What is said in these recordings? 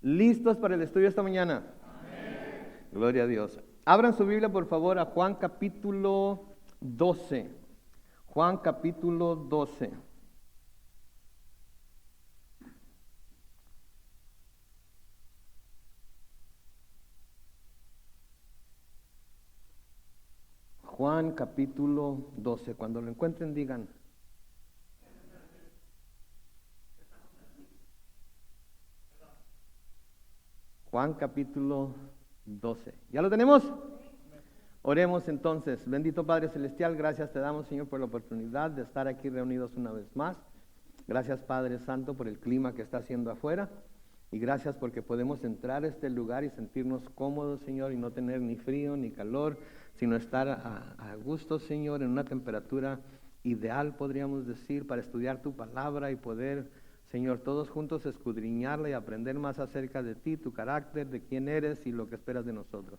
¿Listos para el estudio esta mañana? Amén. Gloria a Dios. Abran su Biblia, por favor, a Juan capítulo 12. Juan capítulo 12. Juan capítulo 12. Cuando lo encuentren, digan. Juan capítulo 12. ¿Ya lo tenemos? Oremos entonces. Bendito Padre Celestial, gracias te damos, Señor, por la oportunidad de estar aquí reunidos una vez más. Gracias, Padre Santo, por el clima que está haciendo afuera. Y gracias porque podemos entrar a este lugar y sentirnos cómodos, Señor, y no tener ni frío ni calor, sino estar a gusto, Señor, en una temperatura ideal, podríamos decir, para estudiar tu palabra y poder, Señor, todos juntos escudriñarla y aprender más acerca de ti, tu carácter, de quién eres y lo que esperas de nosotros.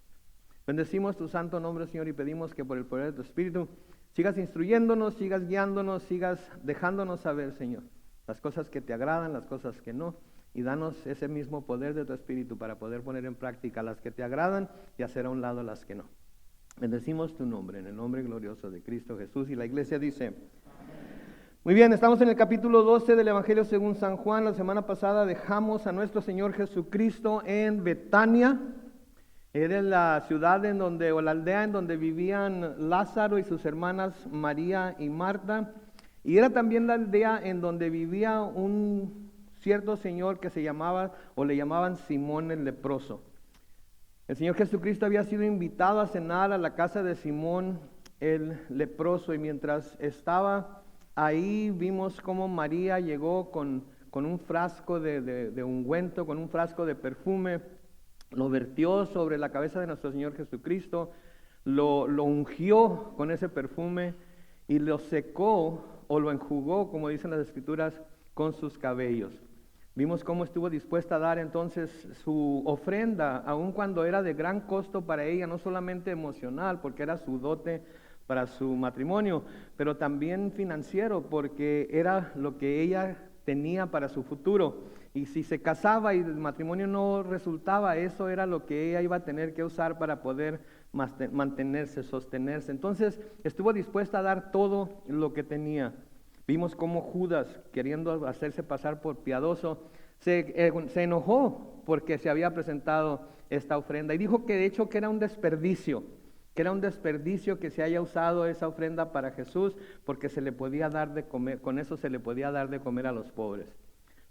Bendecimos tu santo nombre, Señor, y pedimos que por el poder de tu Espíritu sigas instruyéndonos, sigas guiándonos, sigas dejándonos saber, Señor, las cosas que te agradan, las cosas que no, y danos ese mismo poder de tu Espíritu para poder poner en práctica las que te agradan y hacer a un lado las que no. Bendecimos tu nombre, en el nombre glorioso de Cristo Jesús. Y la iglesia dice... Muy bien, estamos en el capítulo 12 del Evangelio según San Juan. La semana pasada dejamos a nuestro Señor Jesucristo en Betania. Era la ciudad en donde, o la aldea en donde vivían Lázaro y sus hermanas María y Marta. Y era también la aldea en donde vivía un cierto señor que se llamaba, o le llamaban Simón el leproso. El Señor Jesucristo había sido invitado a cenar a la casa de Simón el leproso, y mientras estaba ahí vimos cómo María llegó con un frasco de ungüento, con un frasco de perfume, lo vertió sobre la cabeza de nuestro Señor Jesucristo, lo ungió con ese perfume y lo secó o lo enjugó, como dicen las Escrituras, con sus cabellos. Vimos cómo estuvo dispuesta a dar entonces su ofrenda, aun cuando era de gran costo para ella, no solamente emocional, porque era su dote para su matrimonio, pero también financiero, porque era lo que ella tenía para su futuro. Y si se casaba y el matrimonio no resultaba, eso era lo que ella iba a tener que usar para poder mantenerse, sostenerse. Entonces estuvo dispuesta a dar todo lo que tenía. Vimos cómo Judas, queriendo hacerse pasar por piadoso, se enojó porque se había presentado esta ofrenda y dijo que de hecho que era un desperdicio. Que era un desperdicio que se haya usado esa ofrenda para Jesús, porque se le podía dar de comer, con eso se le podía dar de comer a los pobres.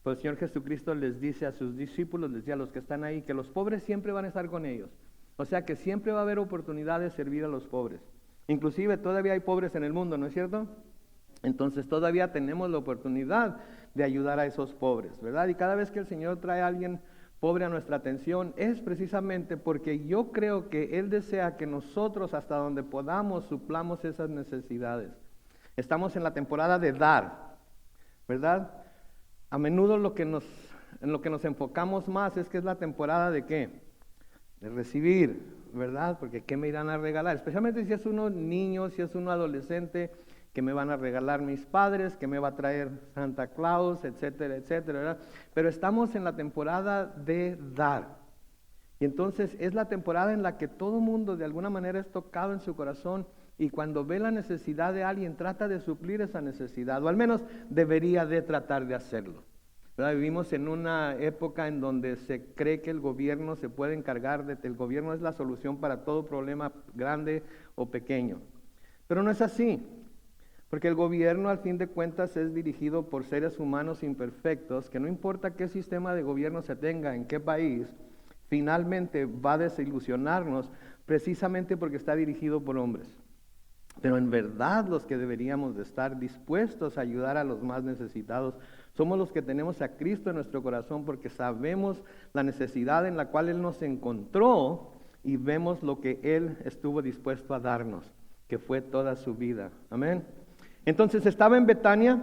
Pues el Señor Jesucristo les dice a sus discípulos, les dice a los que están ahí, que los pobres siempre van a estar con ellos. O sea que siempre va a haber oportunidad de servir a los pobres. Inclusive todavía hay pobres en el mundo, ¿no es cierto? Entonces todavía tenemos la oportunidad de ayudar a esos pobres, ¿verdad? Y cada vez que el Señor trae a alguien pobre a nuestra atención, es precisamente porque yo creo que Él desea que nosotros, hasta donde podamos, suplamos esas necesidades. Estamos en la temporada de dar, ¿verdad? A menudo en lo que nos enfocamos más es que es la temporada de ¿qué? De recibir, ¿verdad? Porque ¿qué me irán a regalar? Especialmente si es uno niño, si es uno adolescente, que me van a regalar mis padres, que me va a traer Santa Claus, etcétera, etcétera, ¿verdad? Pero estamos en la temporada de dar. Y entonces es la temporada en la que todo mundo de alguna manera es tocado en su corazón, y cuando ve la necesidad de alguien trata de suplir esa necesidad, o al menos debería de tratar de hacerlo, ¿verdad? Vivimos en una época en donde se cree que el gobierno se puede encargar el gobierno es la solución para todo problema grande o pequeño. Pero no es así. Porque el gobierno, al fin de cuentas, es dirigido por seres humanos imperfectos, que no importa qué sistema de gobierno se tenga, en qué país, finalmente va a desilusionarnos precisamente porque está dirigido por hombres. Pero en verdad los que deberíamos de estar dispuestos a ayudar a los más necesitados somos los que tenemos a Cristo en nuestro corazón, porque sabemos la necesidad en la cual Él nos encontró y vemos lo que Él estuvo dispuesto a darnos, que fue toda su vida. Amén. Entonces estaba en Betania,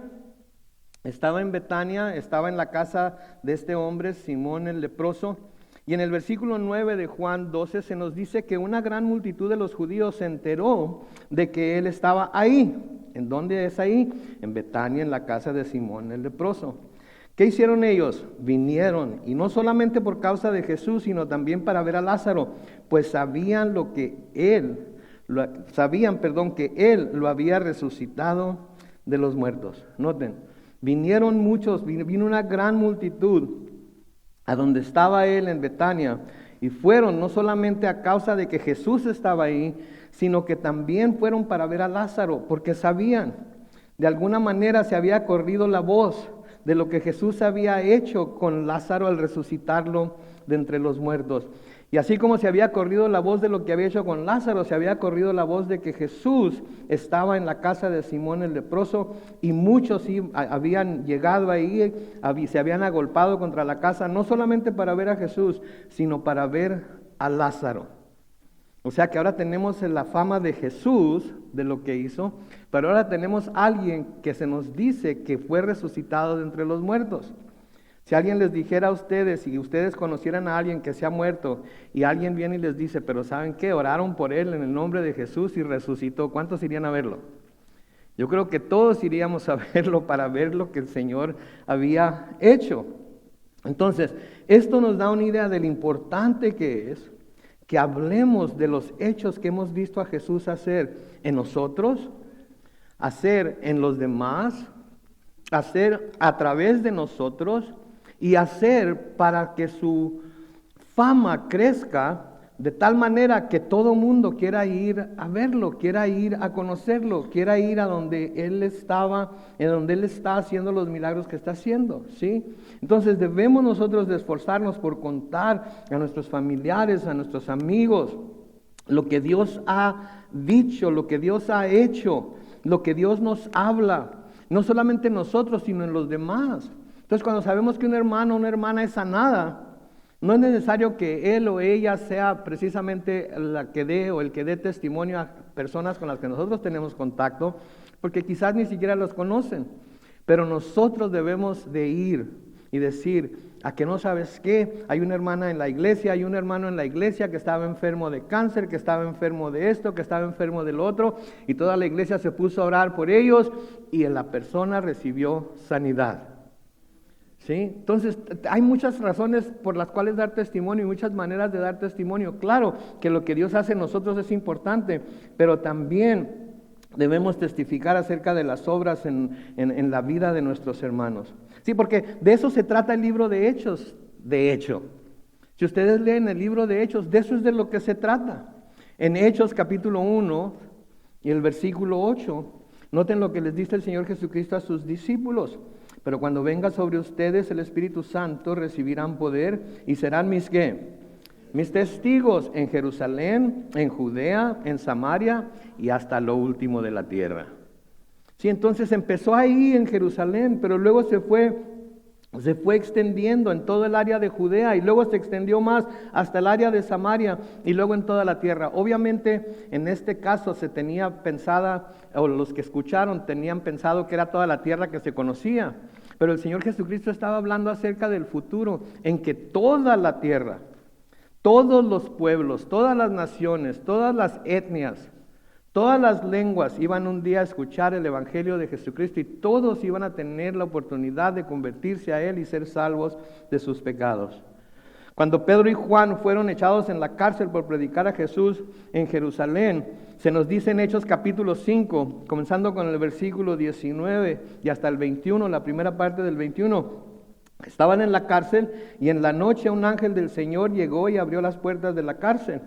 estaba en la casa de este hombre, Simón el leproso, y en el versículo 9 de Juan 12 se nos dice que una gran multitud de los judíos se enteró de que él estaba ahí. ¿En dónde es ahí? En Betania, en la casa de Simón el leproso. ¿Qué hicieron ellos? Vinieron, y no solamente por causa de Jesús, sino también para ver a Lázaro, pues sabían que él lo había resucitado de los muertos. Noten, vinieron muchos, vino una gran multitud a donde estaba él en Betania, y fueron no solamente a causa de que Jesús estaba ahí, sino que también fueron para ver a Lázaro, porque sabían, de alguna manera se había corrido la voz de lo que Jesús había hecho con Lázaro al resucitarlo de entre los muertos. Y así como se había corrido la voz de lo que había hecho con Lázaro, se había corrido la voz de que Jesús estaba en la casa de Simón el leproso, y muchos habían llegado ahí, se habían agolpado contra la casa, no solamente para ver a Jesús, sino para ver a Lázaro. O sea que ahora tenemos la fama de Jesús, de lo que hizo, pero ahora tenemos a alguien que se nos dice que fue resucitado de entre los muertos. Si alguien les dijera a ustedes, y ustedes conocieran a alguien que se ha muerto, y alguien viene y les dice, pero ¿saben qué? Oraron por él en el nombre de Jesús y resucitó. ¿Cuántos irían a verlo? Yo creo que todos iríamos a verlo para ver lo que el Señor había hecho. Entonces, esto nos da una idea de lo importante que es que hablemos de los hechos que hemos visto a Jesús hacer en nosotros, hacer en los demás, hacer a través de nosotros, y hacer para que su fama crezca de tal manera que todo mundo quiera ir a verlo, quiera ir a conocerlo, quiera ir a donde Él estaba, en donde Él está haciendo los milagros que está haciendo, ¿sí? Entonces debemos nosotros de esforzarnos por contar a nuestros familiares, a nuestros amigos, lo que Dios ha dicho, lo que Dios ha hecho, lo que Dios nos habla, no solamente en nosotros, sino en los demás. Entonces, cuando sabemos que un hermano o una hermana es sanada, no es necesario que él o ella sea precisamente la que dé o el que dé testimonio a personas con las que nosotros tenemos contacto, porque quizás ni siquiera los conocen. Pero nosotros debemos de ir y decir, ¿a que no sabes qué? Hay una hermana en la iglesia, hay un hermano en la iglesia que estaba enfermo de cáncer, que estaba enfermo de esto, que estaba enfermo del otro, y toda la iglesia se puso a orar por ellos, y la persona recibió sanidad. ¿Sí? Entonces, hay muchas razones por las cuales dar testimonio y muchas maneras de dar testimonio. Claro que lo que Dios hace en nosotros es importante, pero también debemos testificar acerca de las obras en la vida de nuestros hermanos. Sí, porque de eso se trata el libro de Hechos, de hecho. Si ustedes leen el libro de Hechos, de eso es de lo que se trata. En Hechos capítulo 1 y el versículo 8, noten lo que les dice el Señor Jesucristo a sus discípulos. Pero cuando venga sobre ustedes el Espíritu Santo, recibirán poder y serán mis ¿qué? Mis testigos en Jerusalén, en Judea, en Samaria y hasta lo último de la tierra. Sí, entonces empezó ahí en Jerusalén, pero luego se fue extendiendo en todo el área de Judea, y luego se extendió más hasta el área de Samaria y luego en toda la tierra. Obviamente en este caso se tenía pensada, o los que escucharon tenían pensado que era toda la tierra que se conocía, pero el Señor Jesucristo estaba hablando acerca del futuro en que toda la tierra, todos los pueblos, todas las naciones, todas las etnias, todas las lenguas iban un día a escuchar el Evangelio de Jesucristo, y todos iban a tener la oportunidad de convertirse a Él y ser salvos de sus pecados. Cuando Pedro y Juan fueron echados en la cárcel por predicar a Jesús en Jerusalén, se nos dice en Hechos capítulo 5, comenzando con el versículo 19 y hasta el 21, la primera parte del 21, estaban en la cárcel, y en la noche un ángel del Señor llegó y abrió las puertas de la cárcel.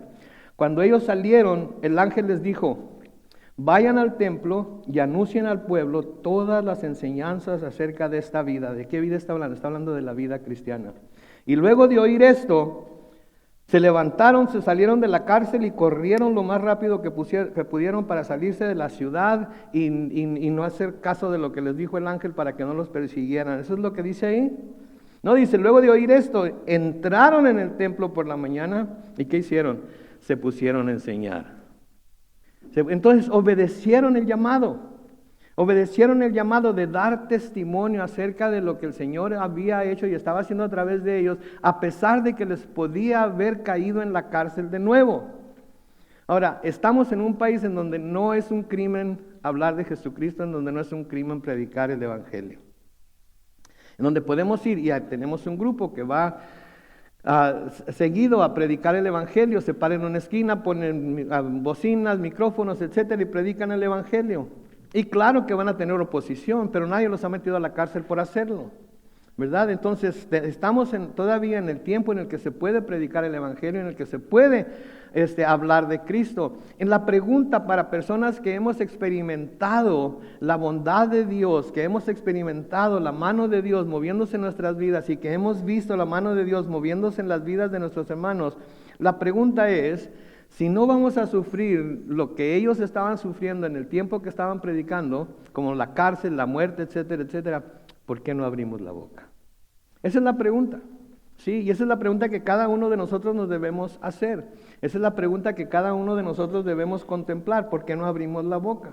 Cuando ellos salieron, el ángel les dijo: vayan al templo y anuncien al pueblo todas las enseñanzas acerca de esta vida. ¿De qué vida está hablando? Está hablando de la vida cristiana. Y luego de oír esto, se levantaron, se salieron de la cárcel y corrieron lo más rápido que pudieron para salirse de la ciudad y no hacer caso de lo que les dijo el ángel para que no los persiguieran. ¿Eso es lo que dice ahí? No, dice, luego de oír esto, entraron en el templo por la mañana, ¿y qué hicieron? Se pusieron a enseñar. Entonces obedecieron el llamado de dar testimonio acerca de lo que el Señor había hecho y estaba haciendo a través de ellos, a pesar de que les podía haber caído en la cárcel de nuevo. Ahora, estamos en un país en donde no es un crimen hablar de Jesucristo, en donde no es un crimen predicar el Evangelio. en donde podemos ir y tenemos un grupo que va seguido a predicar el Evangelio, se paran en una esquina, ponen bocinas, micrófonos, etcétera, y predican el Evangelio. Y claro que van a tener oposición, pero nadie los ha metido a la cárcel por hacerlo, ¿verdad? Entonces estamos todavía en el tiempo en el que se puede predicar el Evangelio, en el que se puede hablar de Cristo. En la pregunta para personas que hemos experimentado la bondad de Dios, que hemos experimentado la mano de Dios moviéndose en nuestras vidas y que hemos visto la mano de Dios moviéndose en las vidas de nuestros hermanos, la pregunta es, si no vamos a sufrir lo que ellos estaban sufriendo en el tiempo que estaban predicando, como la cárcel, la muerte, etcétera, etcétera, ¿por qué no abrimos la boca? Esa es la pregunta, ¿sí? Y esa es la pregunta que cada uno de nosotros nos debemos hacer. Esa es la pregunta que cada uno de nosotros debemos contemplar. ¿Por qué no abrimos la boca?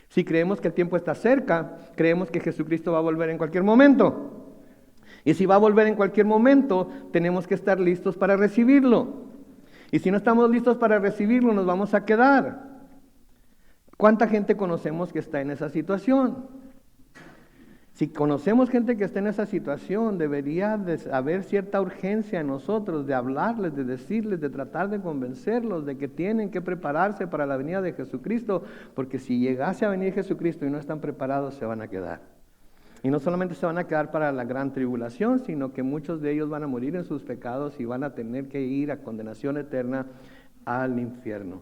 Si creemos que el tiempo está cerca, creemos que Jesucristo va a volver en cualquier momento. Y si va a volver en cualquier momento, tenemos que estar listos para recibirlo. Y si no estamos listos para recibirlo, nos vamos a quedar. ¿Cuánta gente conocemos que está en esa situación? Si conocemos gente que está en esa situación, debería haber cierta urgencia en nosotros de hablarles, de decirles, de tratar de convencerlos de que tienen que prepararse para la venida de Jesucristo, porque si llegase a venir Jesucristo y no están preparados, se van a quedar. Y no solamente se van a quedar para la gran tribulación, sino que muchos de ellos van a morir en sus pecados y van a tener que ir a condenación eterna al infierno.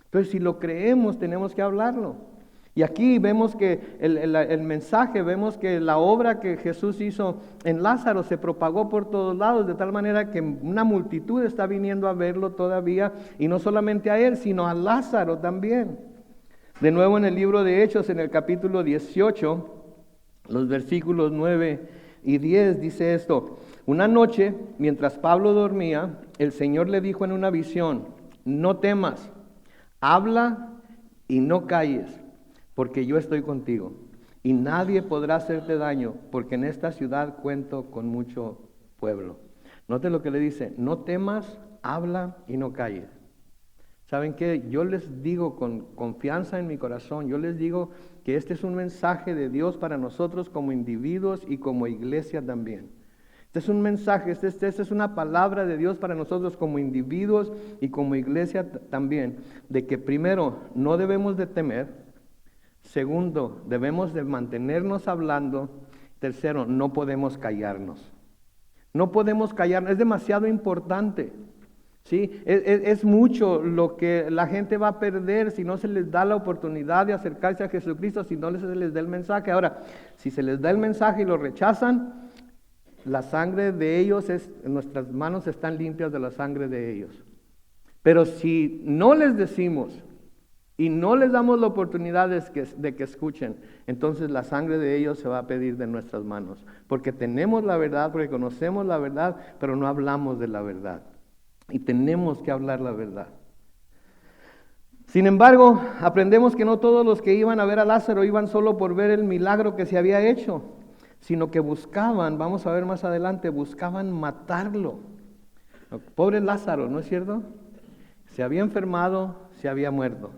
Entonces, si lo creemos, tenemos que hablarlo. Y aquí vemos que el mensaje, vemos que la obra que Jesús hizo en Lázaro se propagó por todos lados, de tal manera que una multitud está viniendo a verlo todavía, y no solamente a él, sino a Lázaro también. De nuevo en el libro de Hechos, en el capítulo 18, los versículos 9 y 10, dice esto: una noche, mientras Pablo dormía, el Señor le dijo en una visión: no temas, habla y no calles, porque yo estoy contigo, y nadie podrá hacerte daño, porque en esta ciudad cuento con mucho pueblo. Note lo que le dice: no temas, habla y no calles. ¿Saben qué? Yo les digo con confianza en mi corazón, yo les digo que este es un mensaje de Dios para nosotros como individuos y como iglesia también. Este es un mensaje, esta es una palabra de Dios para nosotros como individuos y como iglesia también, de que primero, no debemos de temer. Segundo, debemos de mantenernos hablando. Tercero, no podemos callarnos. No podemos callarnos, es demasiado importante. ¿Sí? Es mucho lo que la gente va a perder si no se les da la oportunidad de acercarse a Jesucristo, si no se les da el mensaje. Ahora, si se les da el mensaje y lo rechazan, la sangre de ellos, nuestras manos están limpias de la sangre de ellos. Pero si no les decimos y no les damos la oportunidad de que escuchen, entonces la sangre de ellos se va a pedir de nuestras manos. Porque tenemos la verdad, porque conocemos la verdad, pero no hablamos de la verdad. Y tenemos que hablar la verdad. Sin embargo, aprendemos que no todos los que iban a ver a Lázaro iban solo por ver el milagro que se había hecho, sino que buscaban, vamos a ver más adelante, buscaban matarlo. Pobre Lázaro, ¿no es cierto? Se había enfermado, se había muerto.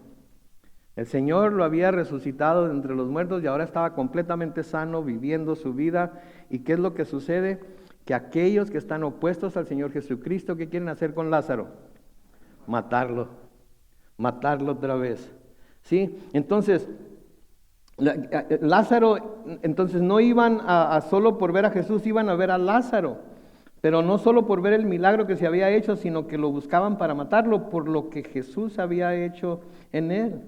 El Señor lo había resucitado de entre los muertos y ahora estaba completamente sano, viviendo su vida. ¿Y qué es lo que sucede? Que aquellos que están opuestos al Señor Jesucristo, ¿qué quieren hacer con Lázaro? Matarlo otra vez. ¿Sí? Entonces, Lázaro, entonces no iban a solo por ver a Jesús, iban a ver a Lázaro, pero no solo por ver el milagro que se había hecho, sino que lo buscaban para matarlo por lo que Jesús había hecho en él.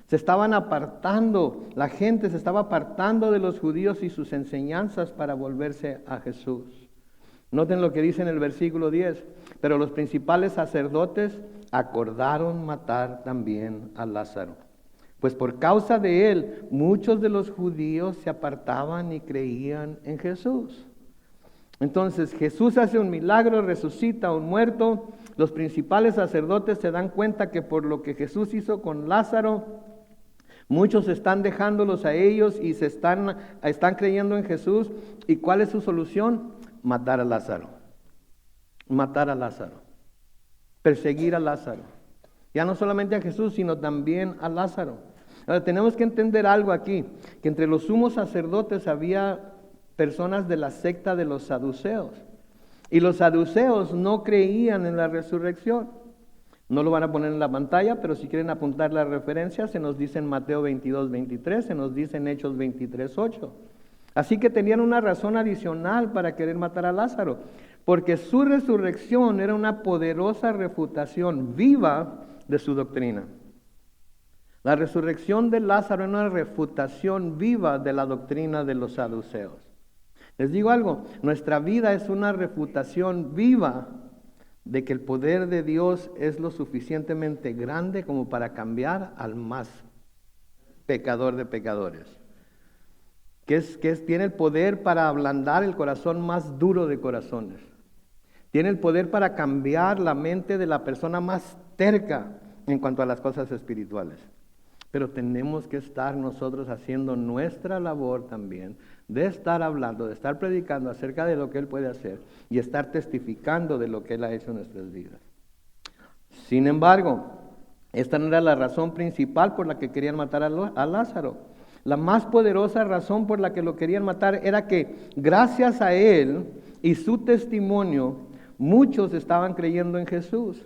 Se estaban apartando, la gente se estaba apartando de los judíos y sus enseñanzas para volverse a Jesús. Noten lo que dice en el versículo 10. Pero los principales sacerdotes acordaron matar también a Lázaro, pues por causa de él muchos de los judíos se apartaban y creían en Jesús. Entonces Jesús hace un milagro, resucita a un muerto. Los principales sacerdotes se dan cuenta que por lo que Jesús hizo con Lázaro, muchos están dejándolos a ellos y están creyendo en Jesús. ¿Y cuál es su solución? Matar a Lázaro. Matar a Lázaro. Perseguir a Lázaro. Ya no solamente a Jesús, sino también a Lázaro. Ahora tenemos que entender algo aquí, que entre los sumos sacerdotes había personas de la secta de los saduceos. Y los saduceos no creían en la resurrección. No lo van a poner en la pantalla, pero si quieren apuntar la referencia, se nos dice en Mateo 22, 23, se nos dice en Hechos 23, 8. Así que tenían una razón adicional para querer matar a Lázaro, porque su resurrección era una poderosa refutación viva de su doctrina. La resurrección de Lázaro era una refutación viva de la doctrina de los saduceos. Les digo algo, nuestra vida es una refutación viva de que el poder de Dios es lo suficientemente grande como para cambiar al más pecador de pecadores. Tiene el poder para ablandar el corazón más duro de corazones. Tiene el poder para cambiar la mente de la persona más terca en cuanto a las cosas espirituales. Pero tenemos que estar nosotros haciendo nuestra labor también, de estar hablando, de estar predicando acerca de lo que Él puede hacer y estar testificando de lo que Él ha hecho en nuestras vidas. Sin embargo, esta no era la razón principal por la que querían matar a Lázaro. La más poderosa razón por la que lo querían matar era que gracias a Él y su testimonio, muchos estaban creyendo en Jesús.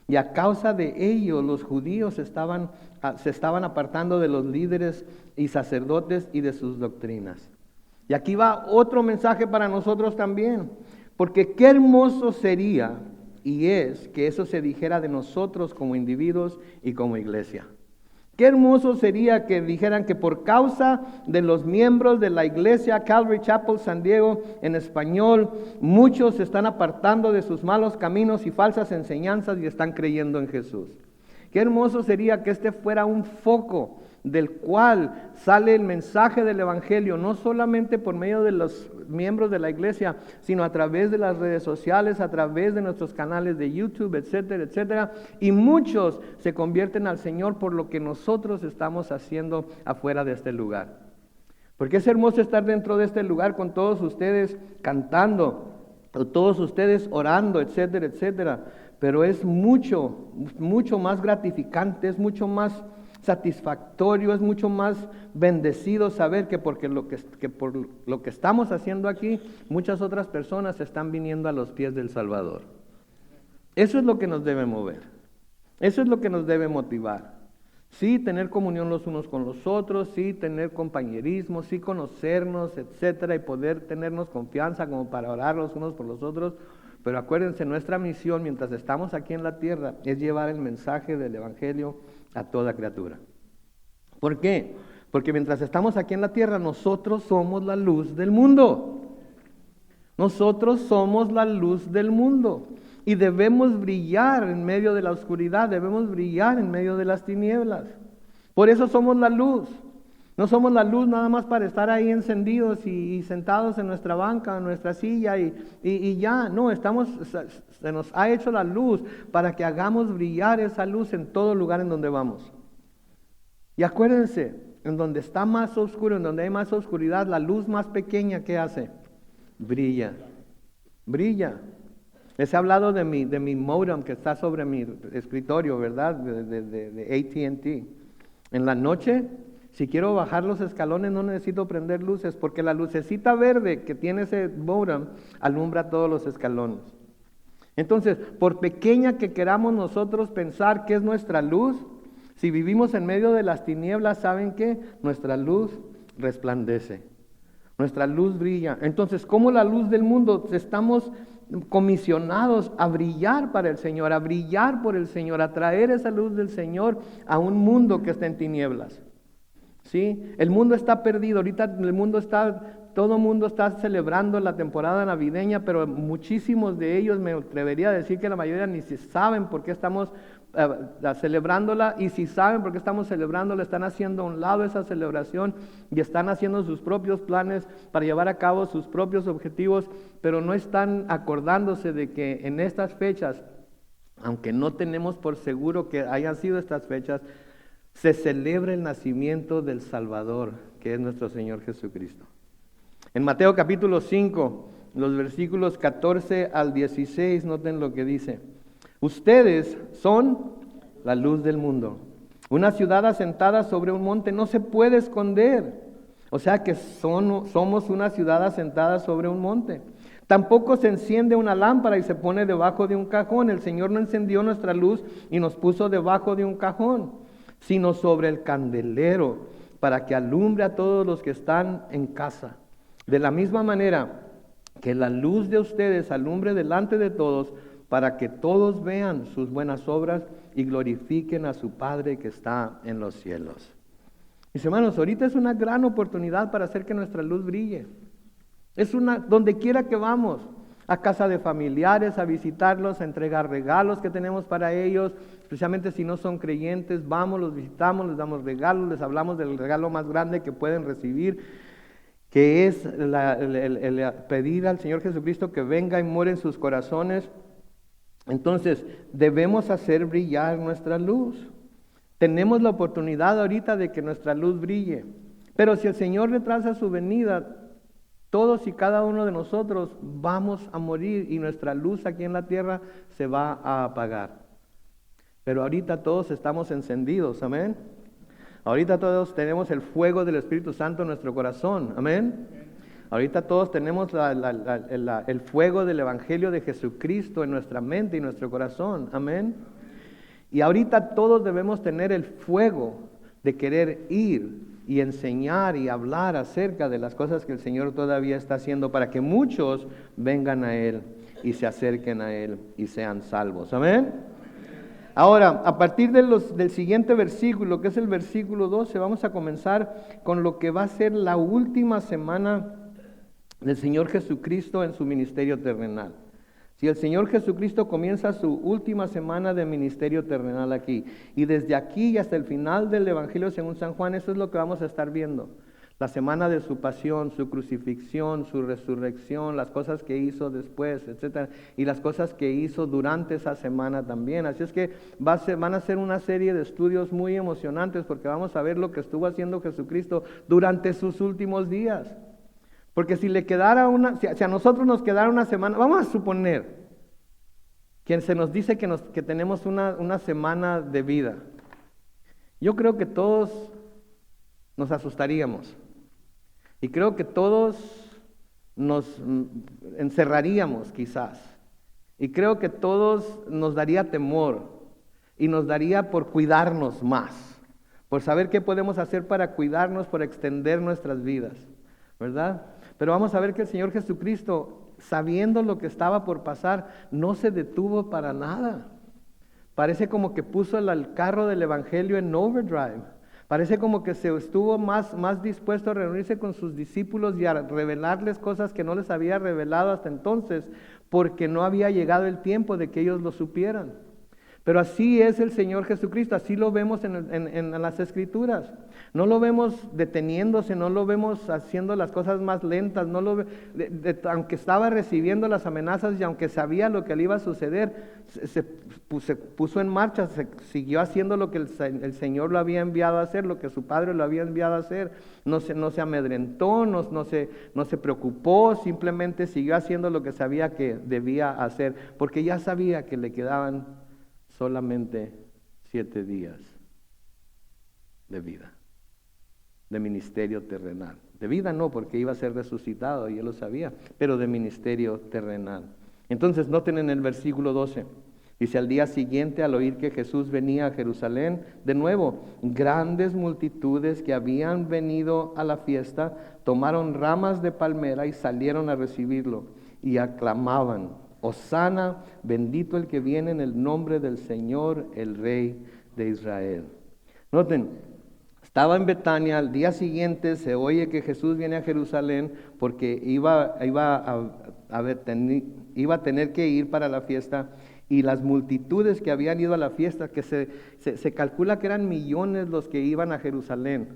Y a causa de ello, los judíos se estaban apartando de los líderes y sacerdotes y de sus doctrinas. Y aquí va otro mensaje para nosotros también, porque qué hermoso sería y es que eso se dijera de nosotros como individuos y como iglesia. Qué hermoso sería que dijeran que por causa de los miembros de la iglesia Calvary Chapel San Diego en español, muchos se están apartando de sus malos caminos y falsas enseñanzas y están creyendo en Jesús. Qué hermoso sería que este fuera un foco del cual sale el mensaje del Evangelio, no solamente por medio de los miembros de la iglesia, sino a través de las redes sociales, a través de nuestros canales de YouTube, etcétera, etcétera. Y muchos se convierten al Señor por lo que nosotros estamos haciendo afuera de este lugar. Porque es hermoso estar dentro de este lugar con todos ustedes cantando, o todos ustedes orando, etcétera, etcétera. Pero es mucho más gratificante, es mucho más satisfactorio, es mucho más bendecido saber que por lo que estamos haciendo aquí, muchas otras personas están viniendo a los pies del Salvador. Eso es lo que nos debe mover, eso es lo que nos debe motivar. Sí, tener comunión los unos con los otros, sí, tener compañerismo, sí, conocernos, etcétera, y poder tenernos confianza como para orar los unos por los otros. Pero acuérdense, nuestra misión mientras estamos aquí en la tierra es llevar el mensaje del Evangelio a toda criatura. ¿Por qué? Porque mientras estamos aquí en la tierra, nosotros somos la luz del mundo. Nosotros somos la luz del mundo. Y debemos brillar en medio de la oscuridad, debemos brillar en medio de las tinieblas. Por eso somos la luz. No somos la luz nada más para estar ahí encendidos y sentados en nuestra banca, en nuestra silla y ya. No, se nos ha hecho la luz para que hagamos brillar esa luz en todo lugar en donde vamos. Y acuérdense, en donde está más oscuro, en donde hay más oscuridad, la luz más pequeña, ¿qué hace? Brilla. Brilla. Les he hablado de mi modem que está sobre mi escritorio, ¿verdad? De AT&T. En la noche, si quiero bajar los escalones, no necesito prender luces, porque la lucecita verde que tiene ese modem alumbra todos los escalones. Entonces, por pequeña que queramos nosotros pensar que es nuestra luz, si vivimos en medio de las tinieblas, ¿saben qué? Nuestra luz resplandece. Nuestra luz brilla. Entonces, como la luz del mundo, estamos comisionados a brillar para el Señor, a brillar por el Señor, a traer esa luz del Señor a un mundo que está en tinieblas. ¿Sí? El mundo está perdido, ahorita todo el mundo está celebrando la temporada navideña, pero muchísimos de ellos, me atrevería a decir que la mayoría ni se saben por qué estamos celebrándola, y si saben por qué estamos celebrándola, están haciendo a un lado esa celebración y están haciendo sus propios planes para llevar a cabo sus propios objetivos, pero no están acordándose de que en estas fechas, aunque no tenemos por seguro que hayan sido estas fechas, se celebra el nacimiento del Salvador, que es nuestro Señor Jesucristo. En Mateo capítulo 5, los versículos 14 al 16, noten lo que dice. Ustedes son la luz del mundo. Una ciudad asentada sobre un monte no se puede esconder, O sea que somos una ciudad asentada sobre un monte. Tampoco se enciende una lámpara y se pone debajo de un cajón. El Señor no encendió nuestra luz y nos puso debajo de un cajón, sino sobre el candelero, para que alumbre a todos los que están en casa. De la misma manera que la luz de ustedes alumbre delante de todos, para que todos vean sus buenas obras y glorifiquen a su Padre que está en los cielos. Mis hermanos, ahorita es una gran oportunidad para hacer que nuestra luz brille. Donde quiera que vamos, a casa de familiares, a visitarlos, a entregar regalos que tenemos para ellos, especialmente si no son creyentes, vamos, los visitamos, les damos regalos, les hablamos del regalo más grande que pueden recibir, que es el pedir al Señor Jesucristo que venga y more en sus corazones. Entonces, debemos hacer brillar nuestra luz. Tenemos la oportunidad ahorita de que nuestra luz brille, pero si el Señor retrasa su venida, todos y cada uno de nosotros vamos a morir y nuestra luz aquí en la tierra se va a apagar. Pero ahorita todos estamos encendidos, amén. Ahorita todos tenemos el fuego del Espíritu Santo en nuestro corazón, amén. Ahorita todos tenemos el fuego del Evangelio de Jesucristo en nuestra mente y nuestro corazón, amén. Y ahorita todos debemos tener el fuego de querer ir y enseñar y hablar acerca de las cosas que el Señor todavía está haciendo para que muchos vengan a Él y se acerquen a Él y sean salvos. Amén. Ahora, a partir del siguiente versículo, que es el versículo 12, vamos a comenzar con lo que va a ser la última semana del Señor Jesucristo en su ministerio terrenal. Si el Señor Jesucristo comienza su última semana de ministerio terrenal aquí, y desde aquí y hasta el final del Evangelio según San Juan, eso es lo que vamos a estar viendo. La semana de su pasión, su crucifixión, su resurrección, las cosas que hizo después, etcétera, y las cosas que hizo durante esa semana también. Así es que van a ser una serie de estudios muy emocionantes, porque vamos a ver lo que estuvo haciendo Jesucristo durante sus últimos días. Porque si a nosotros nos quedara una semana, vamos a suponer que se nos dice que tenemos una semana de vida. Yo creo que todos nos asustaríamos. Y creo que todos nos encerraríamos quizás. Y creo que todos nos daría temor. Y nos daría por cuidarnos más. Por saber qué podemos hacer para cuidarnos, por extender nuestras vidas. ¿Verdad? Pero vamos a ver que el Señor Jesucristo, sabiendo lo que estaba por pasar, no se detuvo para nada. Parece como que puso el carro del Evangelio en overdrive. Parece como que se estuvo más dispuesto a reunirse con sus discípulos y a revelarles cosas que no les había revelado hasta entonces, porque no había llegado el tiempo de que ellos lo supieran. Pero así es el Señor Jesucristo, así lo vemos en las Escrituras. No lo vemos deteniéndose, no lo vemos haciendo las cosas más lentas, aunque estaba recibiendo las amenazas y aunque sabía lo que le iba a suceder, se puso en marcha, siguió haciendo lo que el Señor lo había enviado a hacer, lo que su Padre lo había enviado a hacer. No se amedrentó, no se preocupó, simplemente siguió haciendo lo que sabía que debía hacer, porque ya sabía que le quedaban solamente 7 días de vida, de ministerio terrenal. De vida no, porque iba a ser resucitado y él lo sabía, pero de ministerio terrenal. Entonces noten en el versículo 12, dice: al día siguiente, al oír que Jesús venía a Jerusalén, de nuevo, grandes multitudes que habían venido a la fiesta, tomaron ramas de palmera y salieron a recibirlo, y aclamaban: Hosana, bendito el que viene en el nombre del Señor, el Rey de Israel. Noten, estaba en Betania, al día siguiente se oye que Jesús viene a Jerusalén porque iba a tener que ir para la fiesta, y las multitudes que habían ido a la fiesta, que se calcula que eran millones los que iban a Jerusalén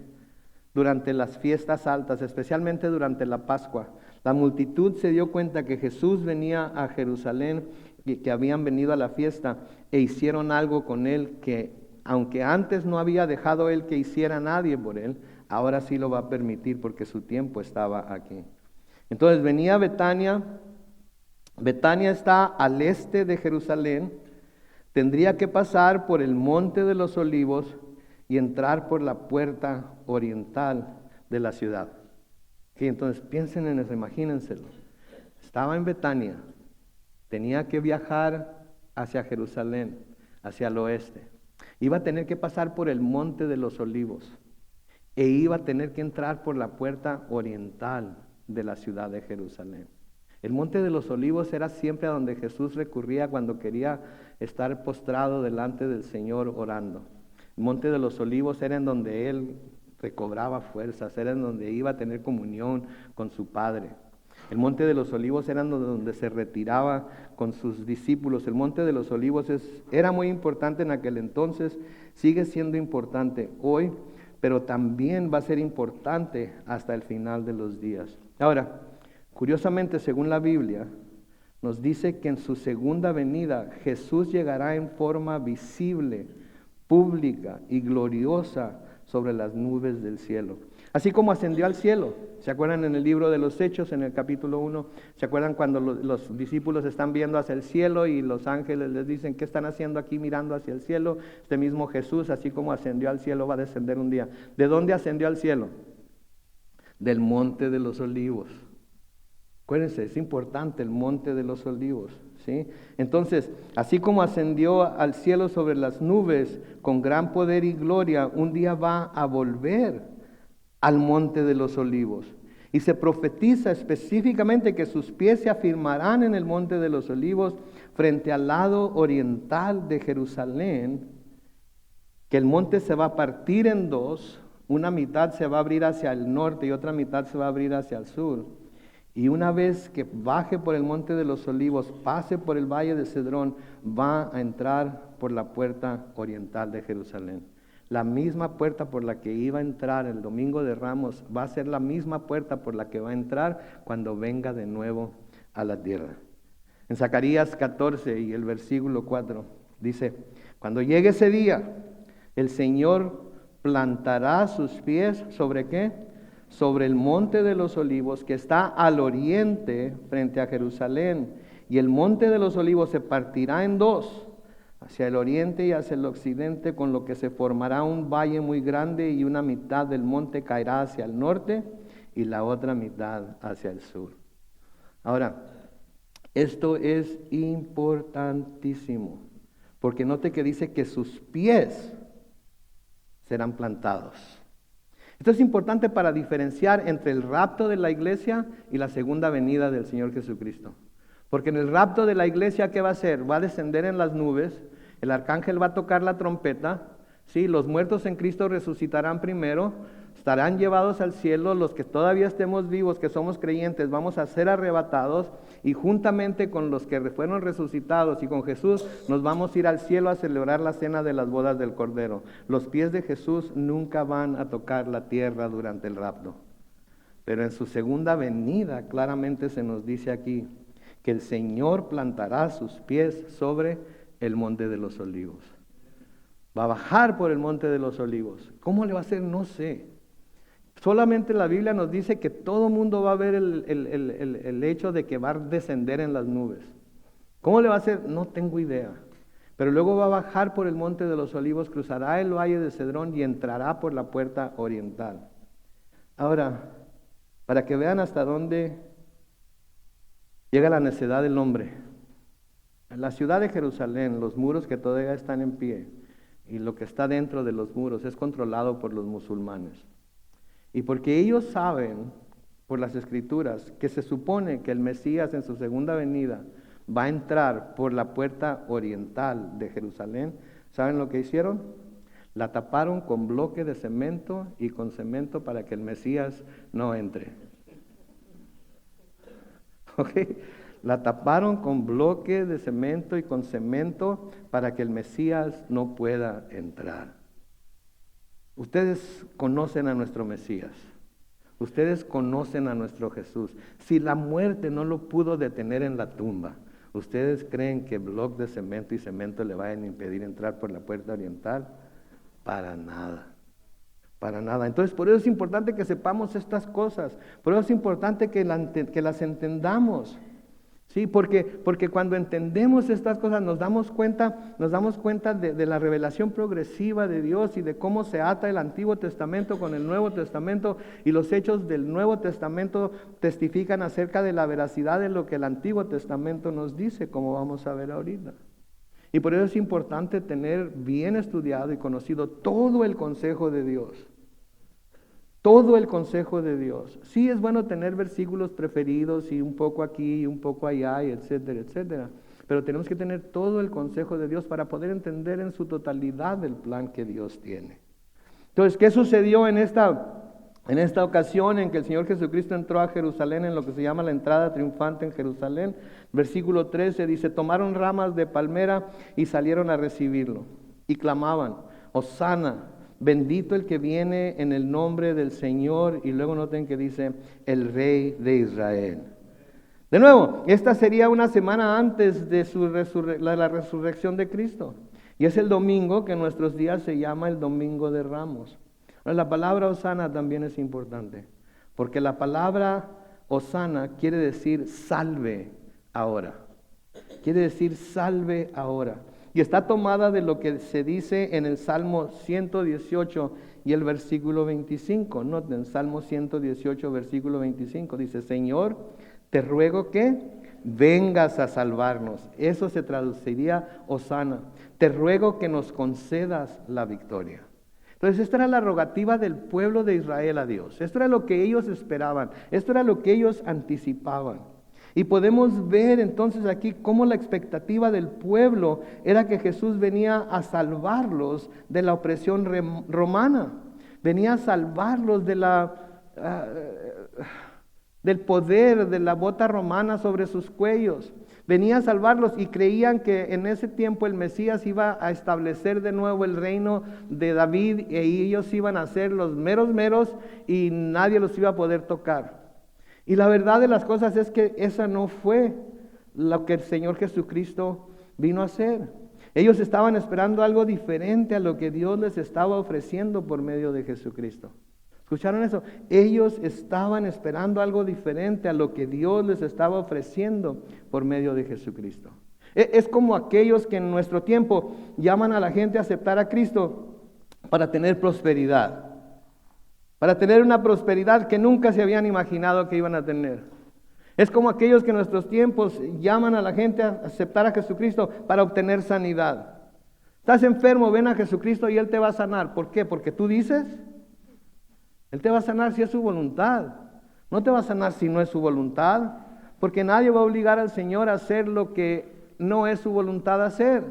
durante las fiestas altas, especialmente durante la Pascua. La multitud se dio cuenta que Jesús venía a Jerusalén y que habían venido a la fiesta, e hicieron algo con él que, aunque antes no había dejado él que hiciera nadie por él, ahora sí lo va a permitir porque su tiempo estaba aquí. Entonces venía a Betania. Betania está al este de Jerusalén. Tendría que pasar por el Monte de los Olivos y entrar por la puerta oriental de la ciudad. Ok, entonces piensen en eso, imagínenselo. Estaba en Betania, tenía que viajar hacia Jerusalén, hacia el oeste. Iba a tener que pasar por el Monte de los Olivos e iba a tener que entrar por la puerta oriental de la ciudad de Jerusalén. El Monte de los Olivos era siempre a donde Jesús recurría cuando quería estar postrado delante del Señor orando. El Monte de los Olivos era en donde él recobraba fuerzas, era en donde iba a tener comunión con su Padre. El Monte de los Olivos era donde se retiraba con sus discípulos. El Monte de los Olivos era muy importante en aquel entonces, sigue siendo importante hoy, pero también va a ser importante hasta el final de los días. Ahora, curiosamente, según la Biblia, nos dice que en su segunda venida Jesús llegará en forma visible, pública y gloriosa sobre las nubes del cielo. Así como ascendió al cielo. ¿Se acuerdan en el libro de los Hechos, en el capítulo 1? ¿Se acuerdan cuando los discípulos están viendo hacia el cielo y los ángeles les dicen, ¿qué están haciendo aquí mirando hacia el cielo? Este mismo Jesús, así como ascendió al cielo, va a descender un día. ¿De dónde ascendió al cielo? Del Monte de los Olivos. Acuérdense, es importante el Monte de los Olivos, ¿sí? Entonces, así como ascendió al cielo sobre las nubes con gran poder y gloria, un día va a volver al Monte de los Olivos. Y se profetiza específicamente que sus pies se afirmarán en el Monte de los Olivos frente al lado oriental de Jerusalén, que el monte se va a partir en dos, una mitad se va a abrir hacia el norte y otra mitad se va a abrir hacia el sur. Y una vez que baje por el Monte de los Olivos, pase por el Valle de Cedrón, va a entrar por la puerta oriental de Jerusalén. La misma puerta por la que iba a entrar el Domingo de Ramos va a ser la misma puerta por la que va a entrar cuando venga de nuevo a la tierra. En Zacarías 14 y el versículo 4 dice, cuando llegue ese día, el Señor plantará sus pies ¿sobre qué? Sobre el Monte de los Olivos que está al oriente frente a Jerusalén. Y el Monte de los Olivos se partirá en dos, hacia el oriente y hacia el occidente, con lo que se formará un valle muy grande y una mitad del monte caerá hacia el norte y la otra mitad hacia el sur. Ahora, esto es importantísimo, porque note que dice que sus pies serán plantados. Esto es importante para diferenciar entre el rapto de la iglesia y la segunda venida del Señor Jesucristo. Porque en el rapto de la iglesia, ¿qué va a hacer? Va a descender en las nubes, el arcángel va a tocar la trompeta, ¿sí? Los muertos en Cristo resucitarán primero, estarán llevados al cielo, los que todavía estemos vivos, que somos creyentes, vamos a ser arrebatados y juntamente con los que fueron resucitados y con Jesús nos vamos a ir al cielo a celebrar la cena de las bodas del Cordero. Los pies de Jesús nunca van a tocar la tierra durante el rapto. Pero en su segunda venida claramente se nos dice aquí que el Señor plantará sus pies sobre el Monte de los Olivos. Va a bajar por el Monte de los Olivos. ¿Cómo le va a hacer? No sé. Solamente la Biblia nos dice que todo mundo va a ver el hecho de que va a descender en las nubes. ¿Cómo le va a hacer? No tengo idea. Pero luego va a bajar por el Monte de los Olivos, cruzará el Valle de Cedrón y entrará por la puerta oriental. Ahora, para que vean hasta dónde llega la necedad del hombre. En la ciudad de Jerusalén, los muros que todavía están en pie y lo que está dentro de los muros es controlado por los musulmanes. Y porque ellos saben, por las Escrituras, que se supone que el Mesías en su segunda venida va a entrar por la puerta oriental de Jerusalén, ¿saben lo que hicieron? La taparon con bloque de cemento y con cemento para que el Mesías no entre. ¿Ok? La taparon con bloque de cemento y con cemento para que el Mesías no pueda entrar. Ustedes conocen a nuestro Mesías. Ustedes conocen a nuestro Jesús. Si la muerte no lo pudo detener en la tumba, ¿ustedes creen que bloque de cemento y cemento le vayan a impedir entrar por la puerta oriental? Para nada. Para nada. Entonces, por eso es importante que sepamos estas cosas. Por eso es importante que las entendamos. Sí, porque cuando entendemos estas cosas nos damos cuenta de la revelación progresiva de Dios y de cómo se ata el Antiguo Testamento con el Nuevo Testamento, y los hechos del Nuevo Testamento testifican acerca de la veracidad de lo que el Antiguo Testamento nos dice, como vamos a ver ahorita. Y por eso es importante tener bien estudiado y conocido todo el consejo de Dios. Todo el consejo de Dios. Sí es bueno tener versículos preferidos y un poco aquí y un poco allá, y etcétera, etcétera. Pero tenemos que tener todo el consejo de Dios para poder entender en su totalidad el plan que Dios tiene. Entonces, ¿qué sucedió en esta ocasión en que el Señor Jesucristo entró a Jerusalén, en lo que se llama la entrada triunfante en Jerusalén? Versículo 13 dice: tomaron ramas de palmera y salieron a recibirlo. Y clamaban: Hosana, bendito el que viene en el nombre del Señor. Y luego noten que dice: el Rey de Israel. De nuevo, esta sería una semana antes de la resurrección de Cristo. Y es el domingo que en nuestros días se llama el Domingo de Ramos. Ahora, la palabra Hosana también es importante, porque la palabra Hosana quiere decir salve ahora. Quiere decir salve ahora. Y está tomada de lo que se dice en el Salmo 118 y el versículo 25. Noten, Salmo 118, versículo 25. Dice: Señor, te ruego que vengas a salvarnos. Eso se traduciría Hosana. Te ruego que nos concedas la victoria. Entonces, esta era la rogativa del pueblo de Israel a Dios. Esto era lo que ellos esperaban. Esto era lo que ellos anticipaban. Y podemos ver entonces aquí cómo la expectativa del pueblo era que Jesús venía a salvarlos de la opresión romana. Venía a salvarlos del poder de la bota romana sobre sus cuellos. Venía a salvarlos y creían que en ese tiempo el Mesías iba a establecer de nuevo el reino de David, y ellos iban a ser los meros y nadie los iba a poder tocar. Y la verdad de las cosas es que esa no fue lo que el Señor Jesucristo vino a hacer. Ellos estaban esperando algo diferente a lo que Dios les estaba ofreciendo por medio de Jesucristo. ¿Escucharon eso? Ellos estaban esperando algo diferente a lo que Dios les estaba ofreciendo por medio de Jesucristo. Es como aquellos que en nuestro tiempo llaman a la gente a aceptar a Cristo para tener prosperidad. Para tener una prosperidad que nunca se habían imaginado que iban a tener. Es como aquellos que en nuestros tiempos llaman a la gente a aceptar a Jesucristo para obtener sanidad. Estás enfermo, ven a Jesucristo y Él te va a sanar. ¿Por qué? Porque tú dices. Él te va a sanar si es su voluntad. No te va a sanar si no es su voluntad. Porque nadie va a obligar al Señor a hacer lo que no es su voluntad hacer.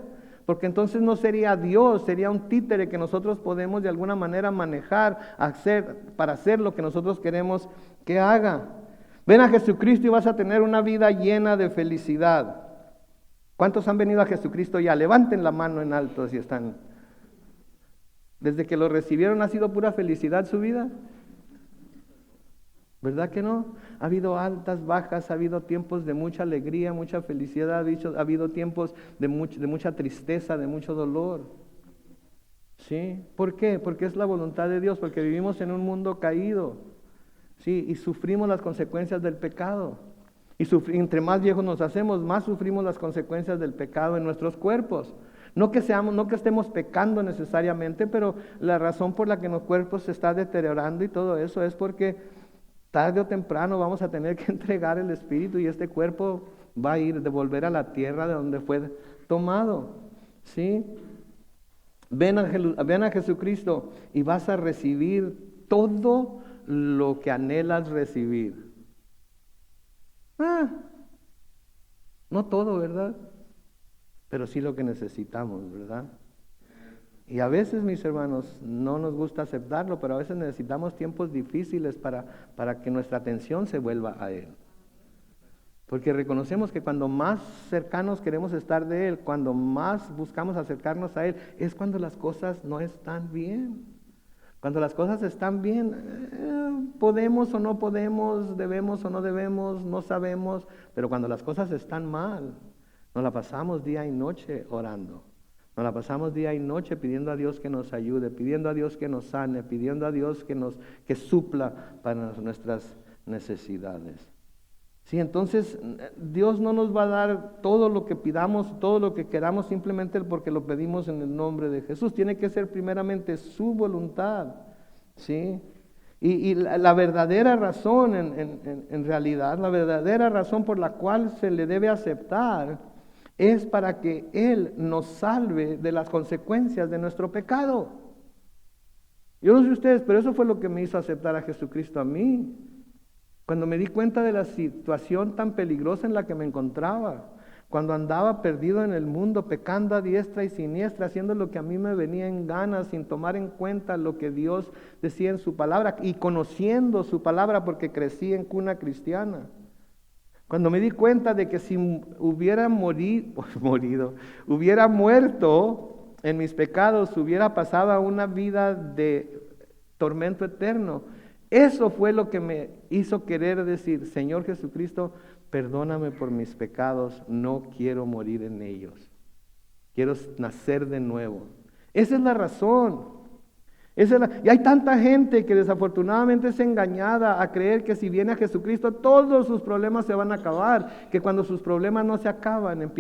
Porque entonces no sería Dios, sería un títere que nosotros podemos de alguna manera manejar, para hacer lo que nosotros queremos que haga. Ven a Jesucristo y vas a tener una vida llena de felicidad. ¿Cuántos han venido a Jesucristo ya? Levanten la mano en alto si están. Desde que lo recibieron, ¿ha sido pura felicidad su vida? ¿Verdad que no? Ha habido altas, bajas, ha habido tiempos de mucha alegría, mucha felicidad, ha habido tiempos de mucha tristeza, de mucho dolor. ¿Sí? ¿Por qué? Porque es la voluntad de Dios, porque vivimos en un mundo caído. ¿Sí? Y sufrimos las consecuencias del pecado. Y entre más viejos nos hacemos, más sufrimos las consecuencias del pecado en nuestros cuerpos. No que estemos pecando necesariamente, pero la razón por la que nuestro cuerpo se está deteriorando y todo eso es porque tarde o temprano vamos a tener que entregar el espíritu y este cuerpo va a de volver a la tierra de donde fue tomado. ¿Sí? Ven a Jesucristo y vas a recibir todo lo que anhelas recibir. No todo, ¿verdad? Pero sí lo que necesitamos, ¿verdad? Y a veces, mis hermanos, no nos gusta aceptarlo, pero a veces necesitamos tiempos difíciles para que nuestra atención se vuelva a Él. Porque reconocemos que cuando más cercanos queremos estar de Él, cuando más buscamos acercarnos a Él, es cuando las cosas no están bien. Cuando las cosas están bien, podemos o no podemos, debemos o no debemos, no sabemos, pero cuando las cosas están mal, nos la pasamos día y noche orando. Nos la pasamos día y noche pidiendo a Dios que nos ayude, pidiendo a Dios que nos sane, pidiendo a Dios que supla para nuestras necesidades. Sí, entonces Dios no nos va a dar todo lo que pidamos, todo lo que queramos simplemente porque lo pedimos en el nombre de Jesús. Tiene que ser primeramente su voluntad, ¿sí? Y la verdadera razón, en realidad, la verdadera razón por la cual se le debe aceptar es para que Él nos salve de las consecuencias de nuestro pecado. Yo no sé ustedes, pero eso fue lo que me hizo aceptar a Jesucristo a mí. Cuando me di cuenta de la situación tan peligrosa en la que me encontraba, cuando andaba perdido en el mundo, pecando a diestra y siniestra, haciendo lo que a mí me venía en ganas, sin tomar en cuenta lo que Dios decía en su palabra y conociendo su palabra porque crecí en cuna cristiana. Cuando me di cuenta de que si hubiera hubiera muerto en mis pecados, hubiera pasado a una vida de tormento eterno. Eso fue lo que me hizo querer decir, Señor Jesucristo, perdóname por mis pecados, no quiero morir en ellos. Quiero nacer de nuevo. Esa es la razón. Y hay tanta gente que desafortunadamente es engañada a creer que si viene a Jesucristo todos sus problemas se van a acabar, que cuando sus problemas no se acaban,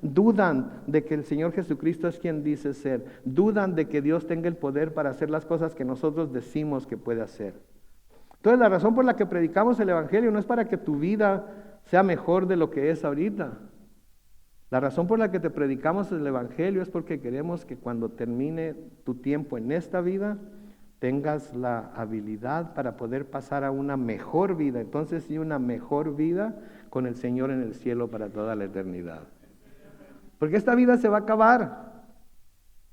dudan de que el Señor Jesucristo es quien dice ser, dudan de que Dios tenga el poder para hacer las cosas que nosotros decimos que puede hacer. Entonces la razón por la que predicamos el Evangelio no es para que tu vida sea mejor de lo que es ahorita. La razón por la que te predicamos el Evangelio es porque queremos que cuando termine tu tiempo en esta vida, tengas la habilidad para poder pasar a una mejor vida. Entonces sí, una mejor vida con el Señor en el cielo para toda la eternidad. Porque esta vida se va a acabar.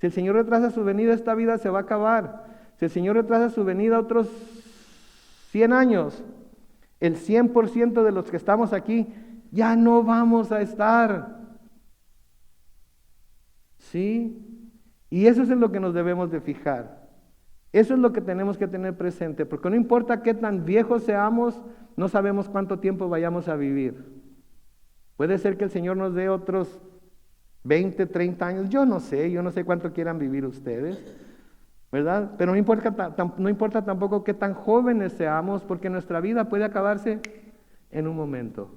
Si el Señor retrasa su venida, esta vida se va a acabar. Si el Señor retrasa su venida otros 100 años, el 100% de los que estamos aquí ya no vamos a estar. ¿Sí? Y eso es en lo que nos debemos de fijar. Eso es lo que tenemos que tener presente, porque no importa qué tan viejos seamos, no sabemos cuánto tiempo vayamos a vivir. Puede ser que el Señor nos dé otros 20, 30 años, yo no sé cuánto quieran vivir ustedes, ¿verdad? Pero no importa tampoco qué tan jóvenes seamos, porque nuestra vida puede acabarse en un momento.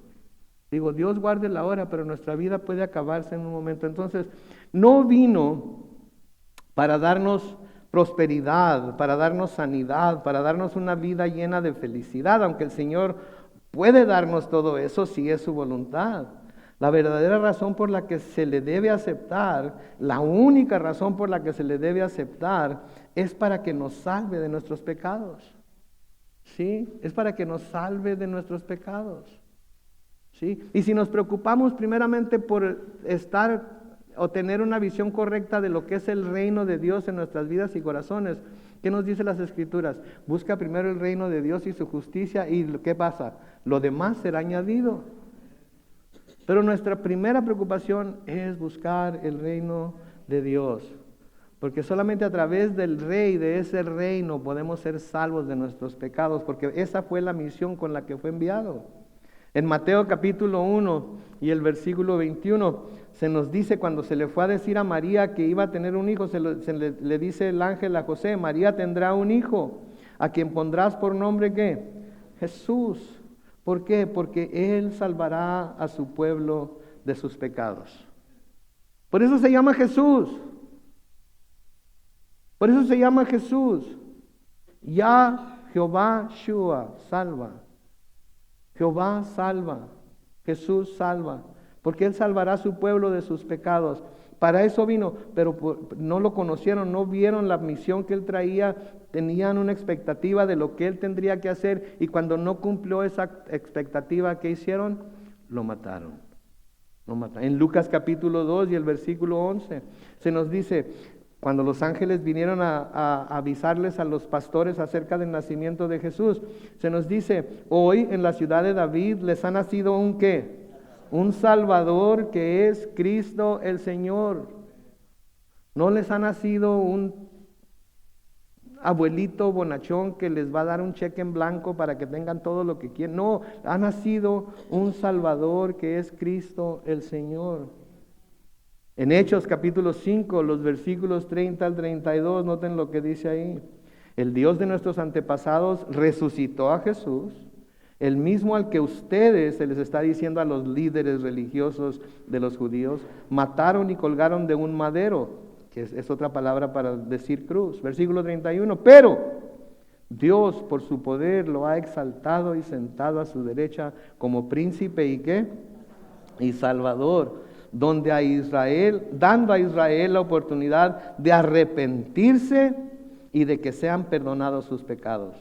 Digo, Dios guarde la hora, pero nuestra vida puede acabarse en un momento. Entonces, no vino para darnos prosperidad, para darnos sanidad, para darnos una vida llena de felicidad, aunque el Señor puede darnos todo eso si es su voluntad. La verdadera razón por la que se le debe aceptar, la única razón por la que se le debe aceptar, es para que nos salve de nuestros pecados. ¿Sí? Es para que nos salve de nuestros pecados. ¿Sí? Y si nos preocupamos primeramente por estar o tener una visión correcta de lo que es el reino de Dios en nuestras vidas y corazones, ¿qué nos dice las Escrituras? Busca primero el reino de Dios y su justicia, y ¿qué pasa? Lo demás será añadido. Pero nuestra primera preocupación es buscar el reino de Dios, porque solamente a través del Rey, de ese reino, podemos ser salvos de nuestros pecados, porque esa fue la misión con la que fue enviado. En Mateo capítulo 1 y el versículo 21 se nos dice, cuando se le fue a decir a María que iba a tener un hijo, le dice el ángel a José, María tendrá un hijo, a quien pondrás por nombre ¿qué? Jesús. ¿Por qué? Porque Él salvará a su pueblo de sus pecados. Por eso se llama Jesús. Por eso se llama Jesús. Ya Jehová Shua, salva. Jehová salva, Jesús salva, porque Él salvará a su pueblo de sus pecados. Para eso vino, pero no lo conocieron, no vieron la misión que Él traía, tenían una expectativa de lo que Él tendría que hacer, y cuando no cumplió esa expectativa, ¿qué hicieron? Lo mataron. En Lucas capítulo 2 y el versículo 11 se nos dice, cuando los ángeles vinieron a avisarles a los pastores acerca del nacimiento de Jesús, se nos dice, hoy en la ciudad de David les ha nacido un ¿qué? Un Salvador que es Cristo el Señor. No les ha nacido un abuelito bonachón que les va a dar un cheque en blanco para que tengan todo lo que quieren. No, ha nacido un Salvador que es Cristo el Señor. En Hechos capítulo 5, los versículos 30 al 32, noten lo que dice ahí. El Dios de nuestros antepasados resucitó a Jesús, el mismo al que ustedes, se les está diciendo a los líderes religiosos de los judíos, mataron y colgaron de un madero, que es otra palabra para decir cruz. Versículo 31, pero Dios por su poder lo ha exaltado y sentado a su derecha como príncipe y ¿qué? Y Salvador, donde a Israel, dando a Israel la oportunidad de arrepentirse y de que sean perdonados sus pecados.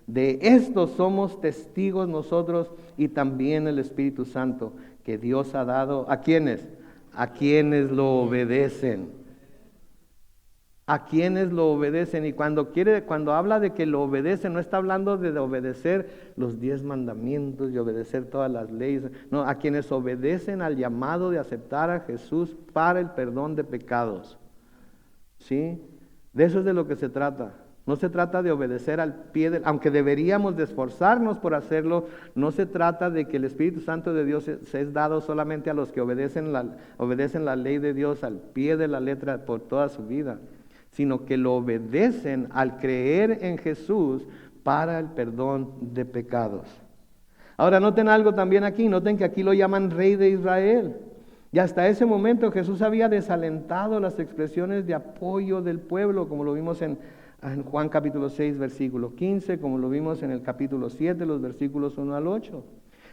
De esto somos testigos nosotros y también el Espíritu Santo que Dios ha dado. ¿A quiénes? A quienes lo obedecen. A quienes lo obedecen. Y cuando habla de que lo obedecen, no está hablando de obedecer los 10 mandamientos y obedecer todas las leyes. No, a quienes obedecen al llamado de aceptar a Jesús para el perdón de pecados. ¿Sí? De eso es de lo que se trata. No se trata de obedecer al pie aunque deberíamos de esforzarnos por hacerlo, no se trata de que el Espíritu Santo de Dios se es dado solamente a los que obedecen la ley de Dios al pie de la letra por toda su vida, sino que lo obedecen al creer en Jesús para el perdón de pecados. Ahora noten algo también aquí, noten que aquí lo llaman Rey de Israel. Y hasta ese momento Jesús había desalentado las expresiones de apoyo del pueblo, como lo vimos en Juan capítulo 6, versículo 15, como lo vimos en el capítulo 7, los versículos 1 al 8.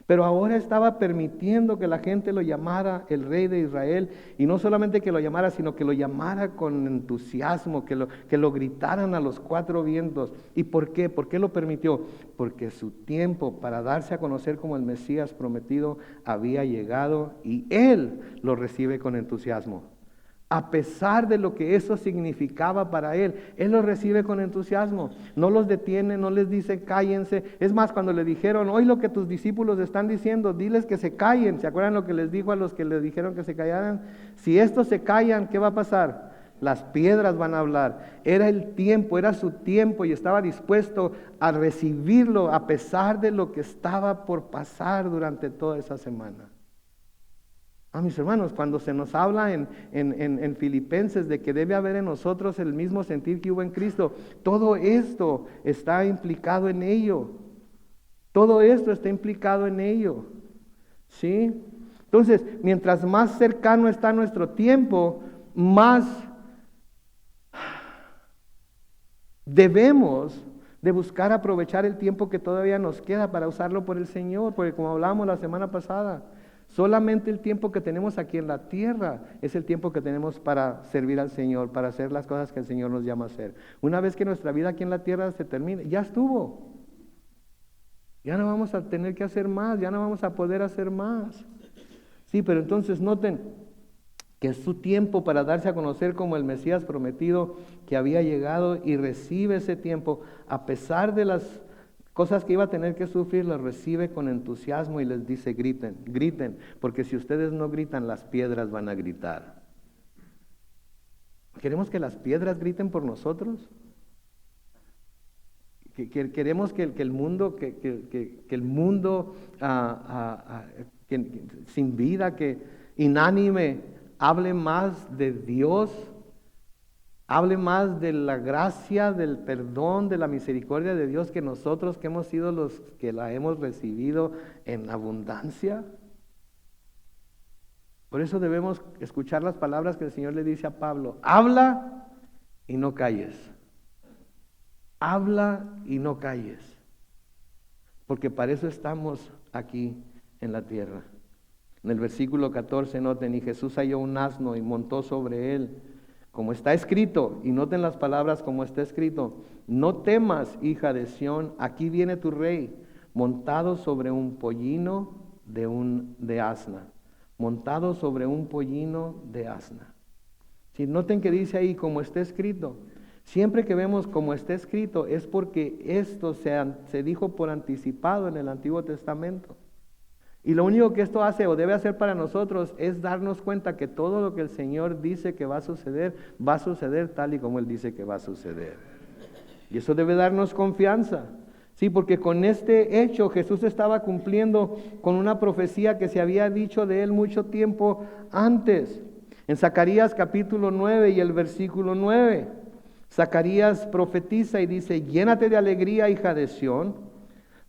Pero ahora estaba permitiendo que la gente lo llamara el Rey de Israel, y no solamente que lo llamara, sino que lo llamara con entusiasmo, que lo gritaran a los 4 vientos. ¿Y por qué? ¿Por qué lo permitió? Porque su tiempo para darse a conocer como el Mesías prometido había llegado y Él lo recibe con entusiasmo. A pesar de lo que eso significaba para Él, Él los recibe con entusiasmo. No los detiene, no les dice cállense. Es más, cuando le dijeron, oye lo que tus discípulos están diciendo, diles que se callen. ¿Se acuerdan lo que les dijo a los que le dijeron que se callaran? Si estos se callan, ¿qué va a pasar? Las piedras van a hablar. Era el tiempo, era su tiempo y estaba dispuesto a recibirlo a pesar de lo que estaba por pasar durante toda esa semana. Mis hermanos, cuando se nos habla en Filipenses de que debe haber en nosotros el mismo sentir que hubo en Cristo, todo esto está implicado en ello. Todo esto está implicado en ello. ¿Sí? Entonces, mientras más cercano está nuestro tiempo, más debemos de buscar aprovechar el tiempo que todavía nos queda para usarlo por el Señor, porque como hablábamos la semana pasada, solamente el tiempo que tenemos aquí en la tierra es el tiempo que tenemos para servir al Señor, para hacer las cosas que el Señor nos llama a hacer. Una vez que nuestra vida aquí en la tierra se termine, ya estuvo. Ya no vamos a tener que hacer más, ya no vamos a poder hacer más. Sí, pero entonces noten que es su tiempo para darse a conocer como el Mesías prometido que había llegado y recibe ese tiempo a pesar de las cosas que iba a tener que sufrir, las recibe con entusiasmo y les dice griten, griten, porque si ustedes no gritan, las piedras van a gritar. ¿Queremos que las piedras griten por nosotros? ¿Queremos que el mundo, sin vida, que inánime, hable más de Dios? Hable más de la gracia, del perdón, de la misericordia de Dios que nosotros que hemos sido los que la hemos recibido en abundancia. Por eso debemos escuchar las palabras que el Señor le dice a Pablo: habla y no calles. Habla y no calles. Porque para eso estamos aquí en la tierra. En el versículo 14 noten, y Jesús halló un asno y montó sobre él, como está escrito, y noten las palabras como está escrito: no temas, hija de Sión, aquí viene tu rey, montado sobre un pollino de asna. Montado sobre un pollino de asna. Si noten que dice ahí como está escrito. Siempre que vemos como está escrito es porque esto se dijo por anticipado en el Antiguo Testamento. Y lo único que esto hace o debe hacer para nosotros es darnos cuenta que todo lo que el Señor dice que va a suceder tal y como Él dice que va a suceder. Y eso debe darnos confianza. Sí, porque con este hecho Jesús estaba cumpliendo con una profecía que se había dicho de Él mucho tiempo antes. En Zacarías capítulo 9 y el versículo 9, Zacarías profetiza y dice: llénate de alegría, hija de Sión.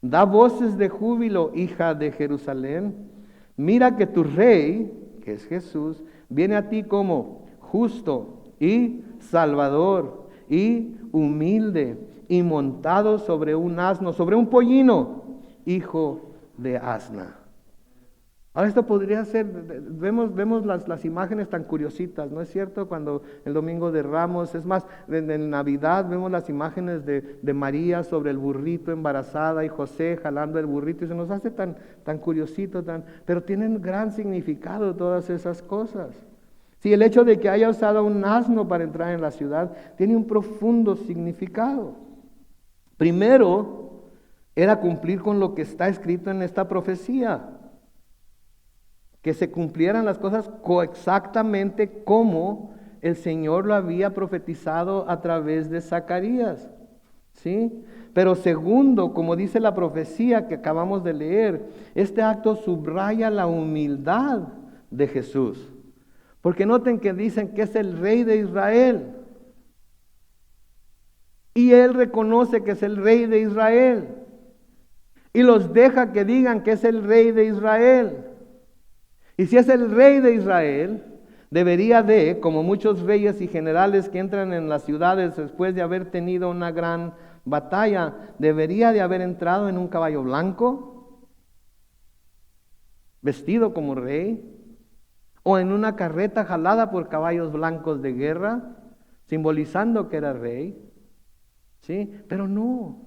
Da voces de júbilo, hija de Jerusalén. Mira que tu rey, que es Jesús, viene a ti como justo y salvador y humilde y montado sobre un asno, sobre un pollino, hijo de asna. Ahora esto podría ser, vemos las imágenes tan curiositas, ¿no es cierto? Cuando el domingo de Ramos, es más, en Navidad vemos las imágenes de María sobre el burrito embarazada y José jalando el burrito y se nos hace tan curiosito, pero tienen gran significado todas esas cosas. Sí, el hecho de que haya usado un asno para entrar en la ciudad tiene un profundo significado. Primero, era cumplir con lo que está escrito en esta profecía. Que se cumplieran las cosas exactamente como el Señor lo había profetizado a través de Zacarías, ¿sí? Pero segundo, como dice la profecía que acabamos de leer, este acto subraya la humildad de Jesús. Porque noten que dicen que es el Rey de Israel. Y Él reconoce que es el Rey de Israel. Y los deja que digan que es el Rey de Israel. Y si es el Rey de Israel, debería de, como muchos reyes y generales que entran en las ciudades después de haber tenido una gran batalla, debería de haber entrado en un caballo blanco, vestido como rey, o en una carreta jalada por caballos blancos de guerra, simbolizando que era rey, ¿sí? Pero no,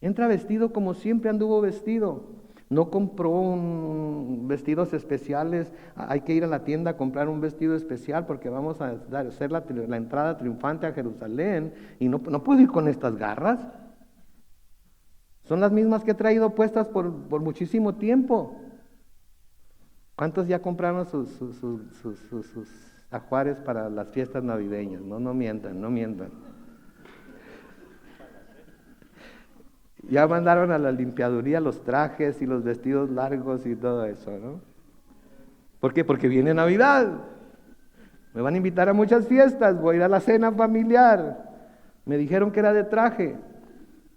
entra vestido como siempre anduvo vestido. No compró vestidos especiales, hay que ir a la tienda a comprar un vestido especial porque vamos a hacer la entrada triunfante a Jerusalén y no puedo ir con estas garras. Son las mismas que he traído puestas por muchísimo tiempo. ¿Cuántos ya compraron sus ajuares para las fiestas navideñas? No mientan. Ya mandaron a la limpiaduría los trajes y los vestidos largos y todo eso, ¿no? ¿Por qué? Porque viene Navidad. Me van a invitar a muchas fiestas, voy a ir a la cena familiar. Me dijeron que era de traje.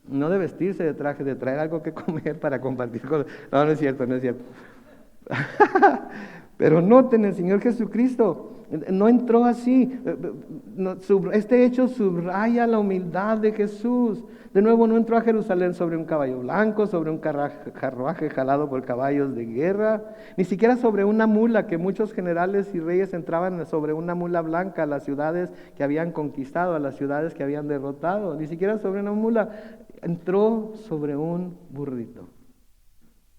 No de vestirse de traje, de traer algo que comer para compartir con... No es cierto. Pero noten, el Señor Jesucristo no entró así. Este hecho subraya la humildad de Jesús. De nuevo, no entró a Jerusalén sobre un caballo blanco, sobre un carruaje jalado por caballos de guerra, ni siquiera sobre una mula, que muchos generales y reyes entraban sobre una mula blanca a las ciudades que habían conquistado, a las ciudades que habían derrotado, ni siquiera sobre una mula, entró sobre un burrito.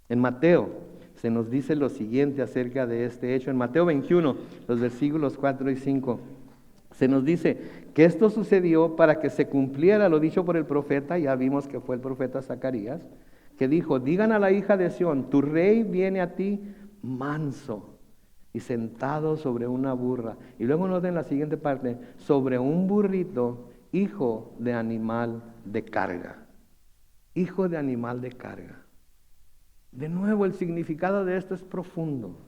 En Mateo se nos dice lo siguiente acerca de este hecho. En Mateo 21, los versículos 4 y 5, se nos dice que esto sucedió para que se cumpliera lo dicho por el profeta, ya vimos que fue el profeta Zacarías, que dijo, digan a la hija de Sión, tu rey viene a ti manso y sentado sobre una burra. Y luego noten la siguiente parte, sobre un burrito, hijo de animal de carga. Hijo de animal de carga. De nuevo, el significado de esto es profundo,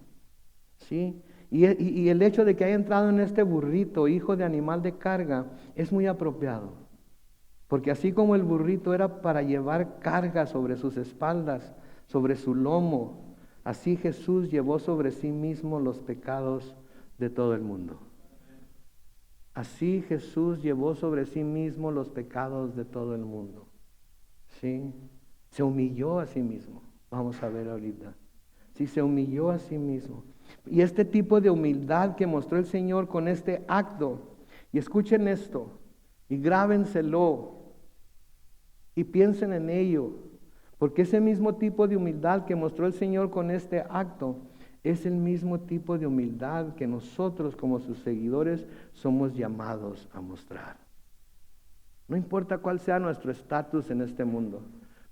¿sí? Y el hecho de que haya entrado en este burrito, hijo de animal de carga, es muy apropiado. Porque así como el burrito era para llevar carga sobre sus espaldas, sobre su lomo, así Jesús llevó sobre sí mismo los pecados de todo el mundo. Así Jesús llevó sobre sí mismo los pecados de todo el mundo. ¿Sí? Se humilló a sí mismo. Vamos a ver ahorita. Sí, se humilló a sí mismo. Y este tipo de humildad que mostró el Señor con este acto, y escuchen esto, y grábenselo, y piensen en ello, porque ese mismo tipo de humildad que mostró el Señor con este acto, es el mismo tipo de humildad que nosotros como sus seguidores somos llamados a mostrar. No importa cuál sea nuestro estatus en este mundo,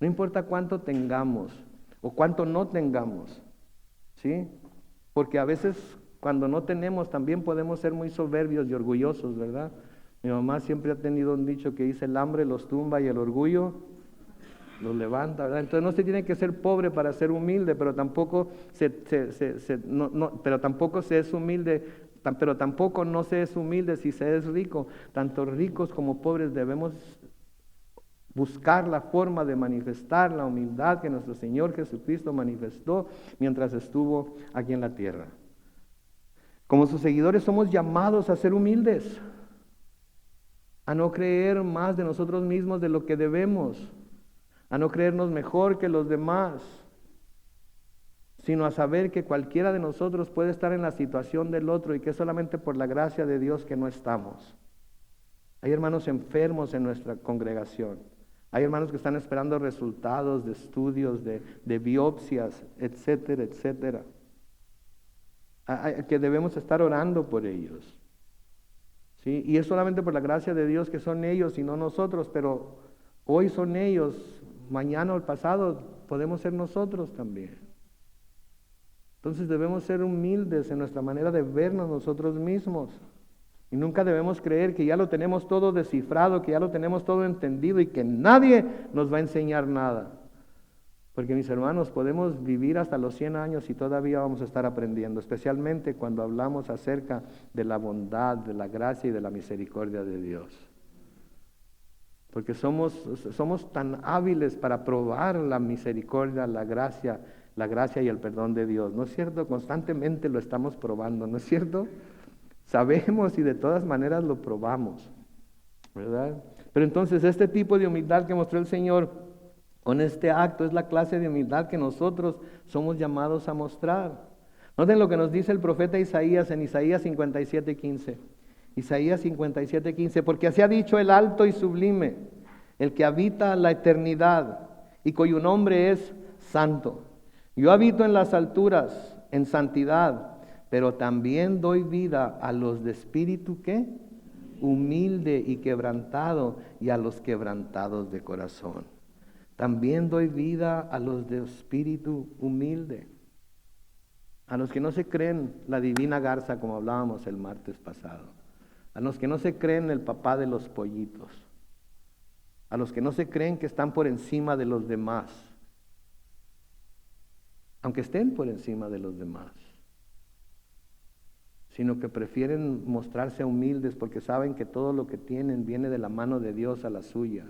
no importa cuánto tengamos o cuánto no tengamos, ¿sí? Porque a veces cuando no tenemos también podemos ser muy soberbios y orgullosos, ¿verdad? Mi mamá siempre ha tenido un dicho que dice, el hambre los tumba y el orgullo los levanta, ¿verdad? Entonces no se tiene que ser pobre para ser humilde, pero tampoco no se es humilde si se es rico. Tanto ricos como pobres debemos buscar la forma de manifestar la humildad que nuestro Señor Jesucristo manifestó mientras estuvo aquí en la tierra. Como sus seguidores somos llamados a ser humildes, a no creer más de nosotros mismos de lo que debemos, a no creernos mejor que los demás, sino a saber que cualquiera de nosotros puede estar en la situación del otro y que es solamente por la gracia de Dios que no estamos. Hay hermanos enfermos en nuestra congregación. Hay hermanos que están esperando resultados de estudios, de biopsias, etcétera, etcétera. Que debemos estar orando por ellos. ¿Sí? Y es solamente por la gracia de Dios que son ellos y no nosotros, pero hoy son ellos, mañana o el pasado podemos ser nosotros también. Entonces debemos ser humildes en nuestra manera de vernos nosotros mismos. Y nunca debemos creer que ya lo tenemos todo descifrado, que ya lo tenemos todo entendido y que nadie nos va a enseñar nada. Porque mis hermanos, podemos vivir hasta los 100 años y todavía vamos a estar aprendiendo, especialmente cuando hablamos acerca de la bondad, de la gracia y de la misericordia de Dios. Porque somos tan hábiles para probar la misericordia, la gracia y el perdón de Dios. ¿No es cierto? Constantemente lo estamos probando, ¿no es cierto? Sabemos y de todas maneras lo probamos, ¿verdad? Pero entonces este tipo de humildad que mostró el Señor con este acto es la clase de humildad que nosotros somos llamados a mostrar. Noten lo que nos dice el profeta Isaías en Isaías 57:15. Isaías 57:15, porque así ha dicho el alto y sublime, el que habita la eternidad y cuyo nombre es santo. Yo habito en las alturas, en santidad, pero también doy vida a los de espíritu, ¿qué? Humilde y quebrantado, y a los quebrantados de corazón. También doy vida a los de espíritu humilde, a los que no se creen la divina garza, como hablábamos el martes pasado, a los que no se creen el papá de los pollitos, a los que no se creen que están por encima de los demás, aunque estén por encima de los demás, sino que prefieren mostrarse humildes porque saben que todo lo que tienen viene de la mano de Dios a la suya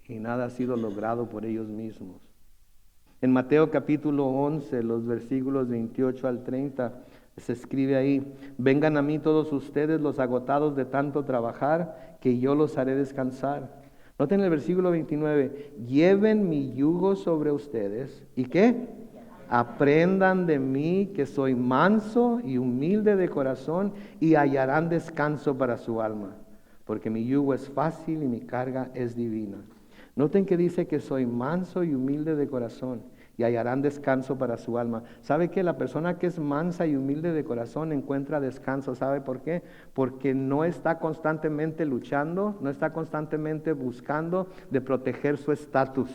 y nada ha sido logrado por ellos mismos. En Mateo capítulo 11, los versículos 28 al 30, se escribe ahí: vengan a mí todos ustedes los agotados de tanto trabajar, que yo los haré descansar. Noten el versículo 29, lleven mi yugo sobre ustedes, ¿y qué? Aprendan de mí, que soy manso y humilde de corazón, y hallarán descanso para su alma, porque mi yugo es fácil y mi carga es divina. Noten que dice que soy manso y humilde de corazón, y hallarán descanso para su alma. ¿Sabe que la persona que es mansa y humilde de corazón encuentra descanso? ¿Sabe por qué? Porque no está constantemente luchando, no está constantemente buscando de proteger su estatus.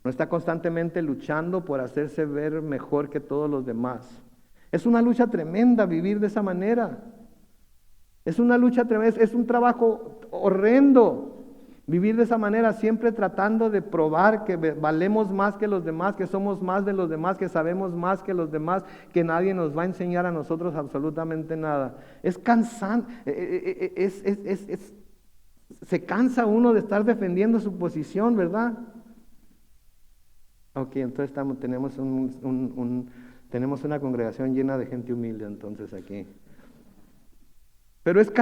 No está constantemente luchando por hacerse ver mejor que todos los demás. Es una lucha tremenda vivir de esa manera. Es una lucha tremenda, es un trabajo horrendo. Vivir de esa manera, siempre tratando de probar que valemos más que los demás, que somos más de los demás, que sabemos más que los demás, que nadie nos va a enseñar a nosotros absolutamente nada. Es cansante, se cansa uno de estar defendiendo su posición, ¿verdad? Ok, entonces tenemos una congregación llena de gente humilde entonces aquí. Pero es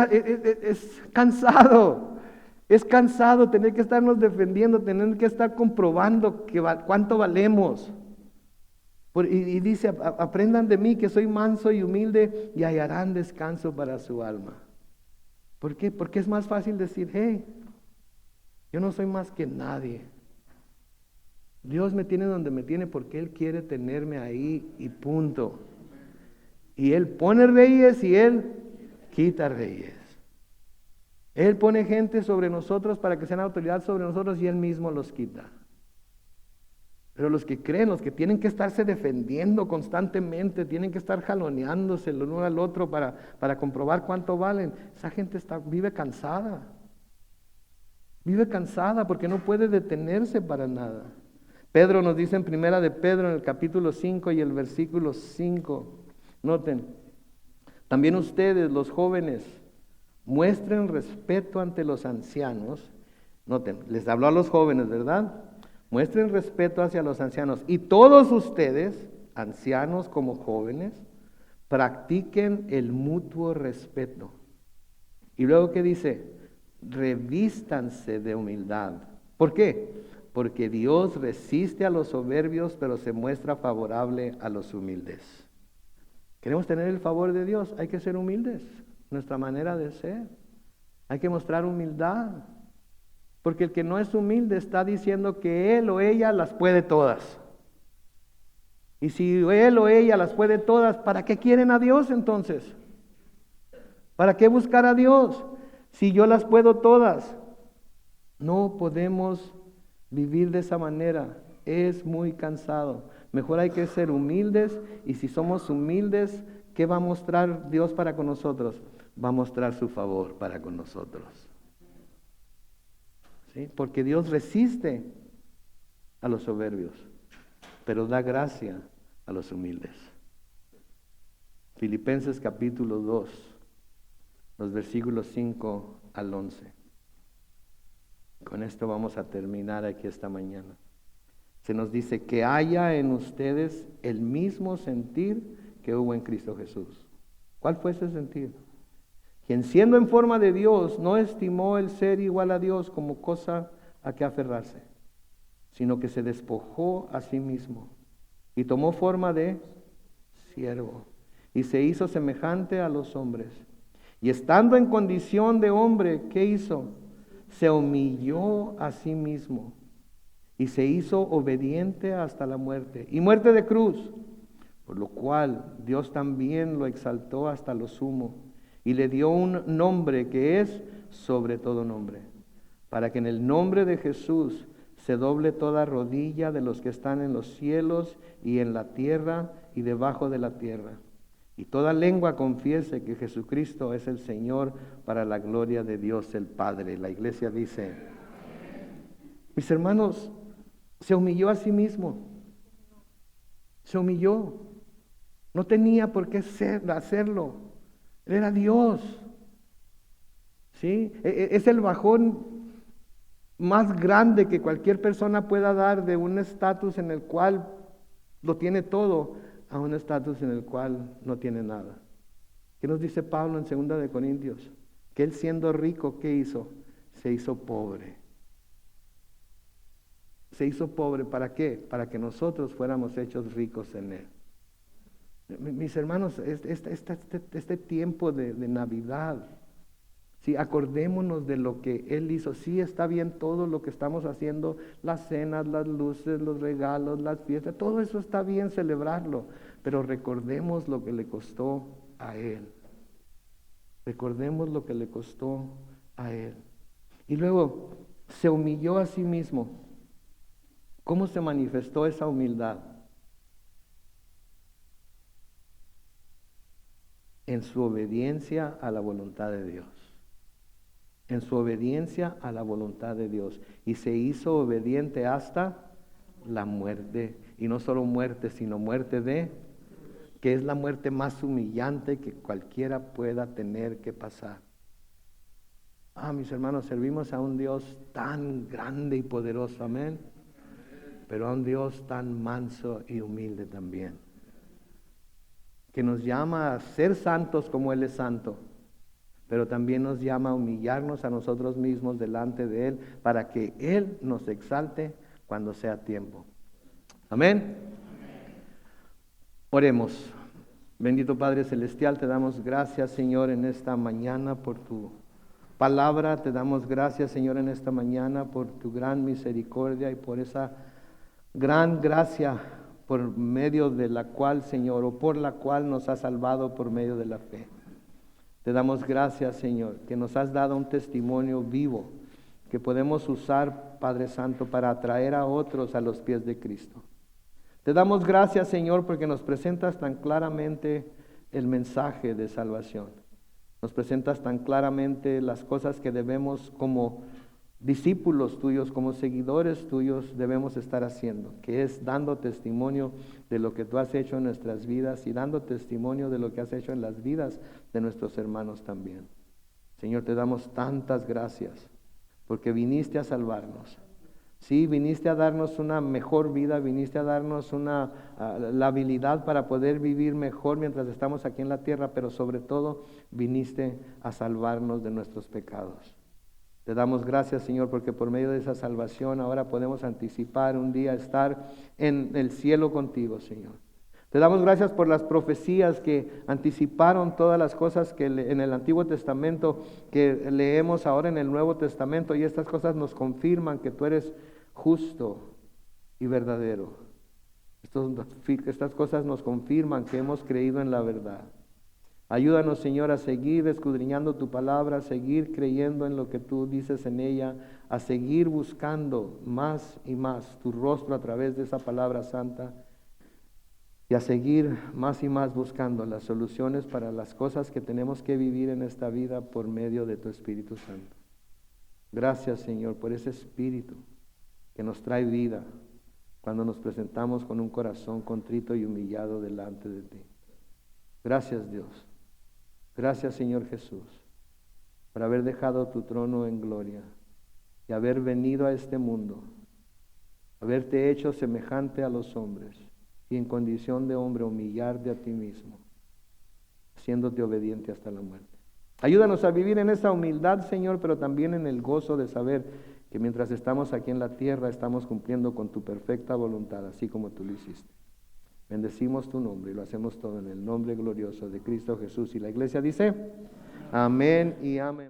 cansado. Es cansado tener que estarnos defendiendo, tener que estar comprobando cuánto valemos. Y dice, aprendan de mí que soy manso y humilde y hallarán descanso para su alma. ¿Por qué? Porque es más fácil decir, hey, yo no soy más que nadie. Dios me tiene donde me tiene porque Él quiere tenerme ahí y punto. Y Él pone reyes y Él quita reyes. Él pone gente sobre nosotros para que sean autoridad sobre nosotros y Él mismo los quita. Pero los que creen, los que tienen que estarse defendiendo constantemente, tienen que estar jaloneándose el uno al otro para comprobar cuánto valen, esa gente vive cansada. Vive cansada porque no puede detenerse para nada. Pedro nos dice en primera de Pedro, en el capítulo 5 y el versículo 5, noten, también ustedes, los jóvenes, muestren respeto ante los ancianos, Noten, les habló a los jóvenes, ¿verdad? Muestren respeto hacia los ancianos. Y todos ustedes, ancianos como jóvenes, practiquen el mutuo respeto. Y luego, ¿qué dice? Revístanse de humildad. ¿Por qué? Porque Dios resiste a los soberbios, pero se muestra favorable a los humildes. ¿Queremos tener el favor de Dios? Hay que ser humildes, nuestra manera de ser. Hay que mostrar humildad. Porque el que no es humilde está diciendo que él o ella las puede todas. Y si él o ella las puede todas, ¿para qué quieren a Dios entonces? ¿Para qué buscar a Dios? Si yo las puedo todas. No podemos vivir de esa manera. Es muy cansado. Mejor hay que ser humildes. Y si somos humildes, ¿qué va a mostrar Dios para con nosotros? Va a mostrar su favor para con nosotros. ¿Sí? Porque Dios resiste a los soberbios, pero da gracia a los humildes. Filipenses capítulo 2, los versículos 5 al 11. Con esto vamos a terminar aquí esta mañana. Se nos dice que haya en ustedes el mismo sentir que hubo en Cristo Jesús. ¿Cuál fue ese sentir? Quien siendo en forma de Dios no estimó el ser igual a Dios como cosa a que aferrarse, sino que se despojó a sí mismo y tomó forma de siervo y se hizo semejante a los hombres. Y estando en condición de hombre, ¿qué hizo? Se humilló a sí mismo y se hizo obediente hasta la muerte y muerte de cruz, por lo cual Dios también lo exaltó hasta lo sumo y le dio un nombre que es sobre todo nombre, para que en el nombre de Jesús se doble toda rodilla de los que están en los cielos y en la tierra y debajo de la tierra, y toda lengua confiese que Jesucristo es el Señor, para la gloria de Dios el Padre. La iglesia dice, mis hermanos, se humilló a sí mismo, se humilló, no tenía por qué hacerlo. Él era Dios. ¿Sí? Es el bajón más grande que cualquier persona pueda dar de un estatus en el cual lo tiene todo a un estatus en el cual no tiene nada. ¿Qué nos dice Pablo en 2 de Corintios? Que él siendo rico, ¿qué hizo? Se hizo pobre. Se hizo pobre, ¿para qué? Para que nosotros fuéramos hechos ricos en él. Mis hermanos, este tiempo de Navidad, sí, acordémonos de lo que Él hizo. Sí, está bien todo lo que estamos haciendo, las cenas, las luces, los regalos, las fiestas, todo eso está bien celebrarlo, pero recordemos lo que le costó a Él. Recordemos lo que le costó a Él. Y luego se humilló a sí mismo. ¿Cómo se manifestó esa humildad? En su obediencia a la voluntad de Dios. En su obediencia a la voluntad de Dios. Y se hizo obediente hasta la muerte. Y no solo muerte, sino muerte que es la muerte más humillante que cualquiera pueda tener que pasar. Mis hermanos, servimos a un Dios tan grande y poderoso, amén. Pero a un Dios tan manso y humilde también, que nos llama a ser santos como Él es santo, pero también nos llama a humillarnos a nosotros mismos delante de Él, para que Él nos exalte cuando sea tiempo. Amén. Oremos. Bendito Padre Celestial, te damos gracias, Señor, en esta mañana por tu palabra. Te damos gracias, Señor, en esta mañana por tu gran misericordia y por esa gran gracia por medio de la cual, Señor, o por la cual nos has salvado por medio de la fe. Te damos gracias, Señor, que nos has dado un testimonio vivo que podemos usar, Padre Santo, para atraer a otros a los pies de Cristo. Te damos gracias, Señor, porque nos presentas tan claramente el mensaje de salvación. Nos presentas tan claramente las cosas que debemos como discípulos tuyos, como seguidores tuyos, debemos estar haciendo, que es dando testimonio de lo que tú has hecho en nuestras vidas y dando testimonio de lo que has hecho en las vidas de nuestros hermanos también. Señor, te damos tantas gracias porque viniste a salvarnos. Sí, viniste a darnos una mejor vida, viniste a darnos la habilidad para poder vivir mejor mientras estamos aquí en la tierra, pero sobre todo viniste a salvarnos de nuestros pecados. Te damos gracias, Señor, porque por medio de esa salvación ahora podemos anticipar un día estar en el cielo contigo, Señor. Te damos gracias por las profecías que anticiparon todas las cosas que en el Antiguo Testamento, que leemos ahora en el Nuevo Testamento, y estas cosas nos confirman que tú eres justo y verdadero. Estas cosas nos confirman que hemos creído en la verdad. Ayúdanos, Señor, a seguir escudriñando tu palabra, a seguir creyendo en lo que tú dices en ella, a seguir buscando más y más tu rostro a través de esa palabra santa, y a seguir más y más buscando las soluciones para las cosas que tenemos que vivir en esta vida por medio de tu Espíritu Santo. Gracias, Señor, por ese Espíritu que nos trae vida cuando nos presentamos con un corazón contrito y humillado delante de ti. Gracias, Dios. Gracias, Señor Jesús, por haber dejado tu trono en gloria y haber venido a este mundo, haberte hecho semejante a los hombres y en condición de hombre humillarte a ti mismo, haciéndote obediente hasta la muerte. Ayúdanos a vivir en esa humildad, Señor, pero también en el gozo de saber que mientras estamos aquí en la tierra estamos cumpliendo con tu perfecta voluntad, así como tú lo hiciste. Bendecimos tu nombre y lo hacemos todo en el nombre glorioso de Cristo Jesús. Y la iglesia dice, amén y amén.